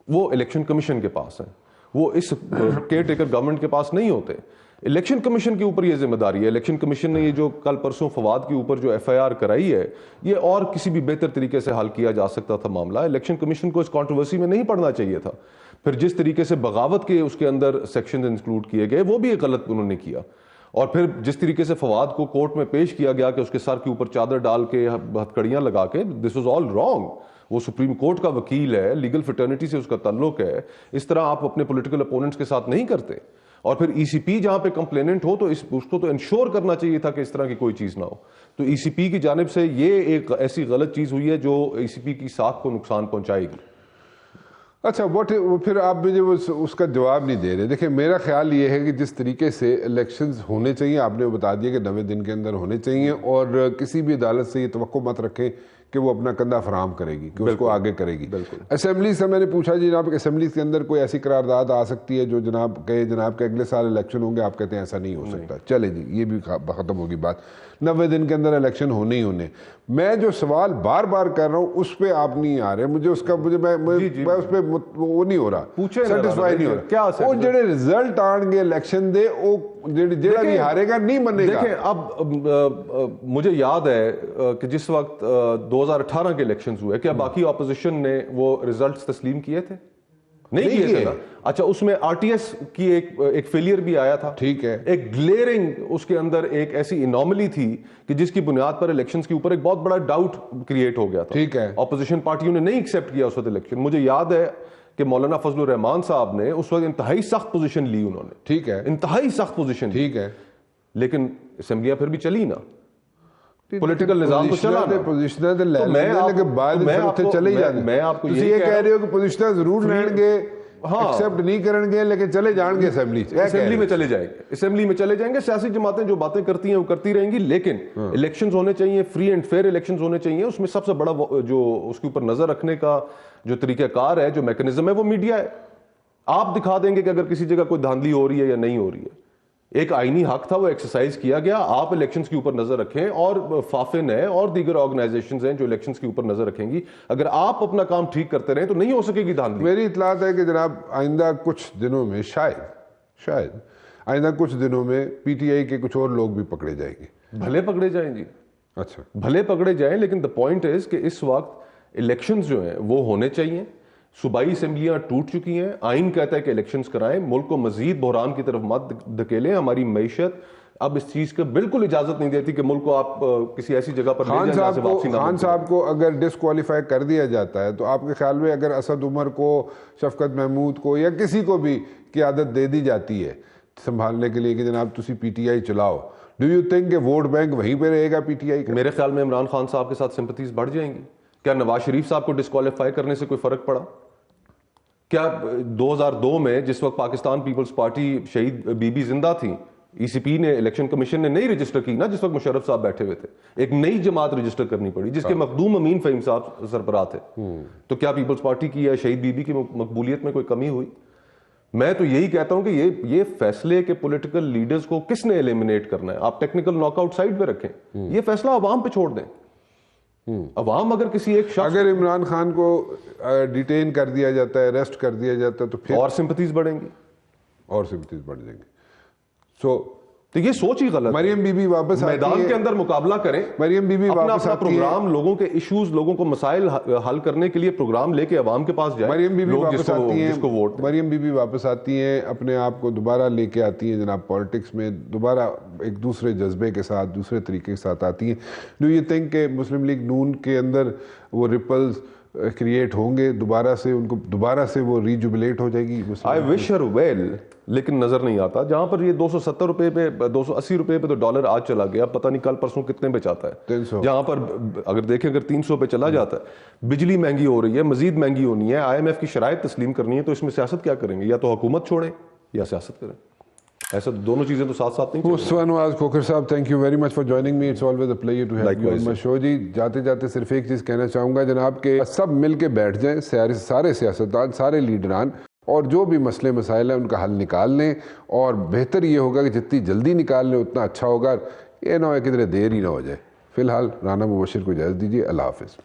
وہ الیکشن کمیشن کے پاس ہیں، وہ اس کیئر ٹیکر گورنمنٹ کے پاس نہیں ہوتے. الیکشن کمیشن کے اوپر یہ ذمہ داری ہے. الیکشن کمیشن نے یہ جو کل پرسوں فواد کے اوپر جو FIR کرائی ہے، یہ اور کسی بھی بہتر طریقے سے حل کیا جا سکتا تھا معاملہ. الیکشن کمیشن کو اس کنٹروورسی میں نہیں پڑنا چاہیے تھا. پھر جس طریقے سے بغاوت کے اس کے اندر سیکشن انکلوڈ کیے گئے وہ بھی ایک غلط انہوں نے کیا. اور پھر جس طریقے سے فواد کو کورٹ میں پیش کیا گیا کہ اس کے سر کے اوپر چادر ڈال کے ہتھکڑیاں لگا کے, دس واز آل رانگ. وہ سپریم کورٹ کا وکیل ہے, لیگل فٹرنیٹی سے اس کا تعلق ہے. اس طرح آپ اپنے پولیٹیکل اپوننٹس کے ساتھ نہیں کرتے. اور پھر ای سی پی جہاں پہ کمپلیننٹ ہو تو اس کو تو انشور کرنا چاہیے تھا کہ اس طرح کی کوئی چیز نہ ہو. تو ای سی پی کی جانب سے یہ ایک ایسی غلط چیز ہوئی ہے جو ای سی پی کی ساکھ کو نقصان پہنچائے گی. اچھا پھر آپ مجھے اس کا جواب نہیں دے رہے. دیکھیں میرا خیال یہ ہے کہ جس طریقے سے الیکشنز ہونے چاہیے, آپ نے بتا دیا کہ 90 دن کے اندر ہونے چاہیے, اور کسی بھی عدالت سے یہ توقع مت رکھیں کہ وہ اپنا کندھا فراہم کرے گی, کہ اس کو آگے کرے گی. اسمبلی سے میں نے پوچھا جی جناب اسمبلی کے اندر کوئی ایسی قرارداد آ سکتی ہے جو جناب کے اگلے سال الیکشن ہوں گے, آپ کہتے ہیں ایسا نہیں ہو سکتا. چلے جی یہ بھی ختم ہوگی بات, 90 دن کے اندر الیکشن ہونے ہی ہونے. میں جو سوال بار بار کر رہا ہوں اس پہ آپ نہیں آ رہے, مجھے اس کا میں اس پہ وہ نہیں ہو رہا, سیٹسفائی نہیں ہو رہا. وہ جڑے رزلٹ آن گے الیکشن دے وہ جڑا بھی ہارے گا نہیں منے گا. دیکھیں اب مجھے یاد ہے کہ جس وقت 2018 کے الیکشنز ہوئے, کیا باقی اپوزیشن نے وہ ریزلٹس تسلیم کیے تھے؟ نہیں کیے تھے نا. اچھا اس میں آر ٹی ایس کی ایک فیلئر بھی آیا تھا. ٹھیک ہے, ایک گلیئرنگ اس کے اندر ایک ایسی انوملی تھی کہ جس کی بنیاد پر الیکشنز کے اوپر ایک بہت بڑا ڈاؤٹ کریٹ ہو گیا تھا. ٹھیک ہے, اپوزیشن پارٹیوں نے نہیں ایکسیپٹ کیا اس وقت الیکشن. مجھے یاد ہے کہ مولانا فضل الرحمان صاحب نے اس وقت انتہائی سخت پوزیشن لی, انہوں نے. ٹھیک ہے, انتہائی سخت پوزیشن. ٹھیک ہے, لیکن اسمبلیاں پھر بھی چلی نا, پولیٹیکل نظام تو چلا. پوزیشنر لے لیں گے بعد میں چلے ہی جانے. میں آپ کو یہ کہہ رہے ہو کہ پوزیشنر ضرور لیں گے, ایکسیپٹ نہیں کریں گے, لیکن چلے جائیں گے اسمبلی میں چلے جائیں گے. اسمبلی میں چلے جائیں گے. سیاسی جماعتیں جو باتیں کرتی ہیں وہ کرتی رہیں گی, لیکن الیکشنز ہونے چاہیے, فری اینڈ فیئر الیکشنز ہونے چاہیے. اس میں سب سے بڑا جو اس کے اوپر نظر رکھنے کا جو طریقہ کار ہے, جو میکنزم ہے, وہ میڈیا ہے. آپ دکھا دیں گے کہ اگر کسی جگہ کوئی دھاندلی ہو رہی ہے یا نہیں ہو رہی ہے. ایک آئینی حق تھا, وہ ایکسرسائز کیا گیا. آپ الیکشنز کے اوپر نظر رکھیں, اور فافن ہے اور دیگر آرگنائزیشنز ہیں جو الیکشنز کے اوپر نظر رکھیں گی. اگر آپ اپنا کام ٹھیک کرتے رہیں تو نہیں ہو سکے گی دھاندلی. میری اطلاعات ہے کہ جناب آئندہ کچھ دنوں میں شاید آئندہ کچھ دنوں میں پی ٹی آئی کے کچھ اور لوگ بھی پکڑے جائیں گے. بھلے پکڑے جائیں جی, اچھا بھلے پکڑے جائیں, لیکن دا پوائنٹ از کہ اس وقت الیکشنز جو ہیں وہ ہونے چاہیے. صوبائی اسمبلیاں ٹوٹ چکی ہیں. آئین کہتا ہے کہ الیکشنز کرائیں. ملک کو مزید بحران کی طرف مت دھکیلیں. ہماری معیشت اب اس چیز کا بالکل اجازت نہیں دیتی کہ ملک کو آپ کسی ایسی جگہ پر لے جائیں. خان صاحب کو اگر ڈسکوالیفائی کر دیا جاتا ہے تو آپ کے خیال میں اگر اسد عمر کو, شفقت محمود کو, یا کسی کو بھی قیادت دے دی جاتی ہے سنبھالنے کے لیے کہ جناب تسی پی ٹی آئی چلاؤ, ڈو یو تھنک کہ ووٹ بینک وہیں پہ رہے گا پی ٹی آئی کا؟ میرے خیال میں عمران خان صاحب کے ساتھ سمپتیز بڑھ جائیں گی. کیا نواز شریف صاحب کو ڈسکوالیفائی کرنے سے کوئی فرق پڑا؟ کیا 2002 میں جس وقت پاکستان پیپلز پارٹی شہید بی بی زندہ تھیں, ای سی پی نے, الیکشن کمیشن نے نہیں رجسٹر کی نا جس وقت مشرف صاحب بیٹھے ہوئے تھے. ایک نئی جماعت رجسٹر کرنی پڑی جس کے مخدوم امین فہیم صاحب سربراہ تھے. تو کیا پیپلز پارٹی کی یا شہید بی بی کی مقبولیت میں کوئی کمی ہوئی؟ میں تو یہی کہتا ہوں کہ یہ فیصلے کے پولیٹیکل لیڈرز کو کس نے ایلیمنیٹ کرنا ہے. آپ ٹیکنیکل ناک آؤٹ سائڈ پہ رکھیں, یہ فیصلہ عوام پہ چھوڑ دیں. عوام اگر کسی ایک شخص, اگر عمران خان کو ڈیٹین کر دیا جاتا ہے, اریسٹ کر دیا جاتا ہے, تو پھر اور سمپتیز بڑھیں گی, اور سمپتیز بڑھ جائیں گے. تو یہ سوچ ہی غلط. مریم بی بی واپس میدان کے اندر مقابلہ کریں. مریم بی بی واپس اپنا پروگرام, لوگوں کے ایشوز, لوگوں کو مسائل حل کرنے کے لیے پروگرام لے کے عوام کے پاس جائیں. مریم بی بی واپس آتی ہیں, مریم بی بی واپس آتی ہیں, اپنے آپ کو دوبارہ لے کے آتی ہیں جناب پالیٹکس میں, دوبارہ ایک دوسرے جذبے کے ساتھ, دوسرے طریقے کے ساتھ آتی ہیں. ڈو یو تھنک کہ مسلم لیگ نون کے اندر وہ ریپلز کریٹ ہوں گے دوبارہ سے, ان کو دوبارہ سے وہ ریجوبلیٹ ہو جائے گی؟ آئی وش ہر ویل, لیکن نظر نہیں آتا. جہاں پر یہ 270 روپے پہ, 280 روپے پہ تو ڈالر آج چلا گیا, پتہ نہیں کل پرسوں کتنے پہ جاتا ہے. 300. جہاں پر اگر دیکھیں اگر 300 پہ چلا جاتا ہے. بجلی مہنگی ہو رہی ہے, مزید مہنگی ہونی ہے, آئی ایم ایف کی شرائط تسلیم کرنی ہے, تو اس میں سیاست کیا کریں گے؟ یا تو حکومت چھوڑیں یا سیاست کریں. ایسا دونوں چیزیں تو ساتھ ساتھ نہیں. مصطفیٰ نواز کھوکھر صاحب, thank you very much for joining me. It's always a pleasure to have you on my show. جی جاتے جاتے صرف ایک چیز کہنا چاہوں گا جناب کہ سب مل کے بیٹھ جائیں, سارے سیاستدان, سارے لیڈران, اور جو بھی مسئلے مسائل ہیں ان کا حل نکال لیں, اور بہتر یہ ہوگا کہ جتنی جلدی نکال لیں اتنا اچھا ہوگا. یہ نہ ہو کہ ادھر دیر ہی نہ ہو جائے. فی الحال رانا مبشر کو اجازت دیجیے. اللہ حافظ.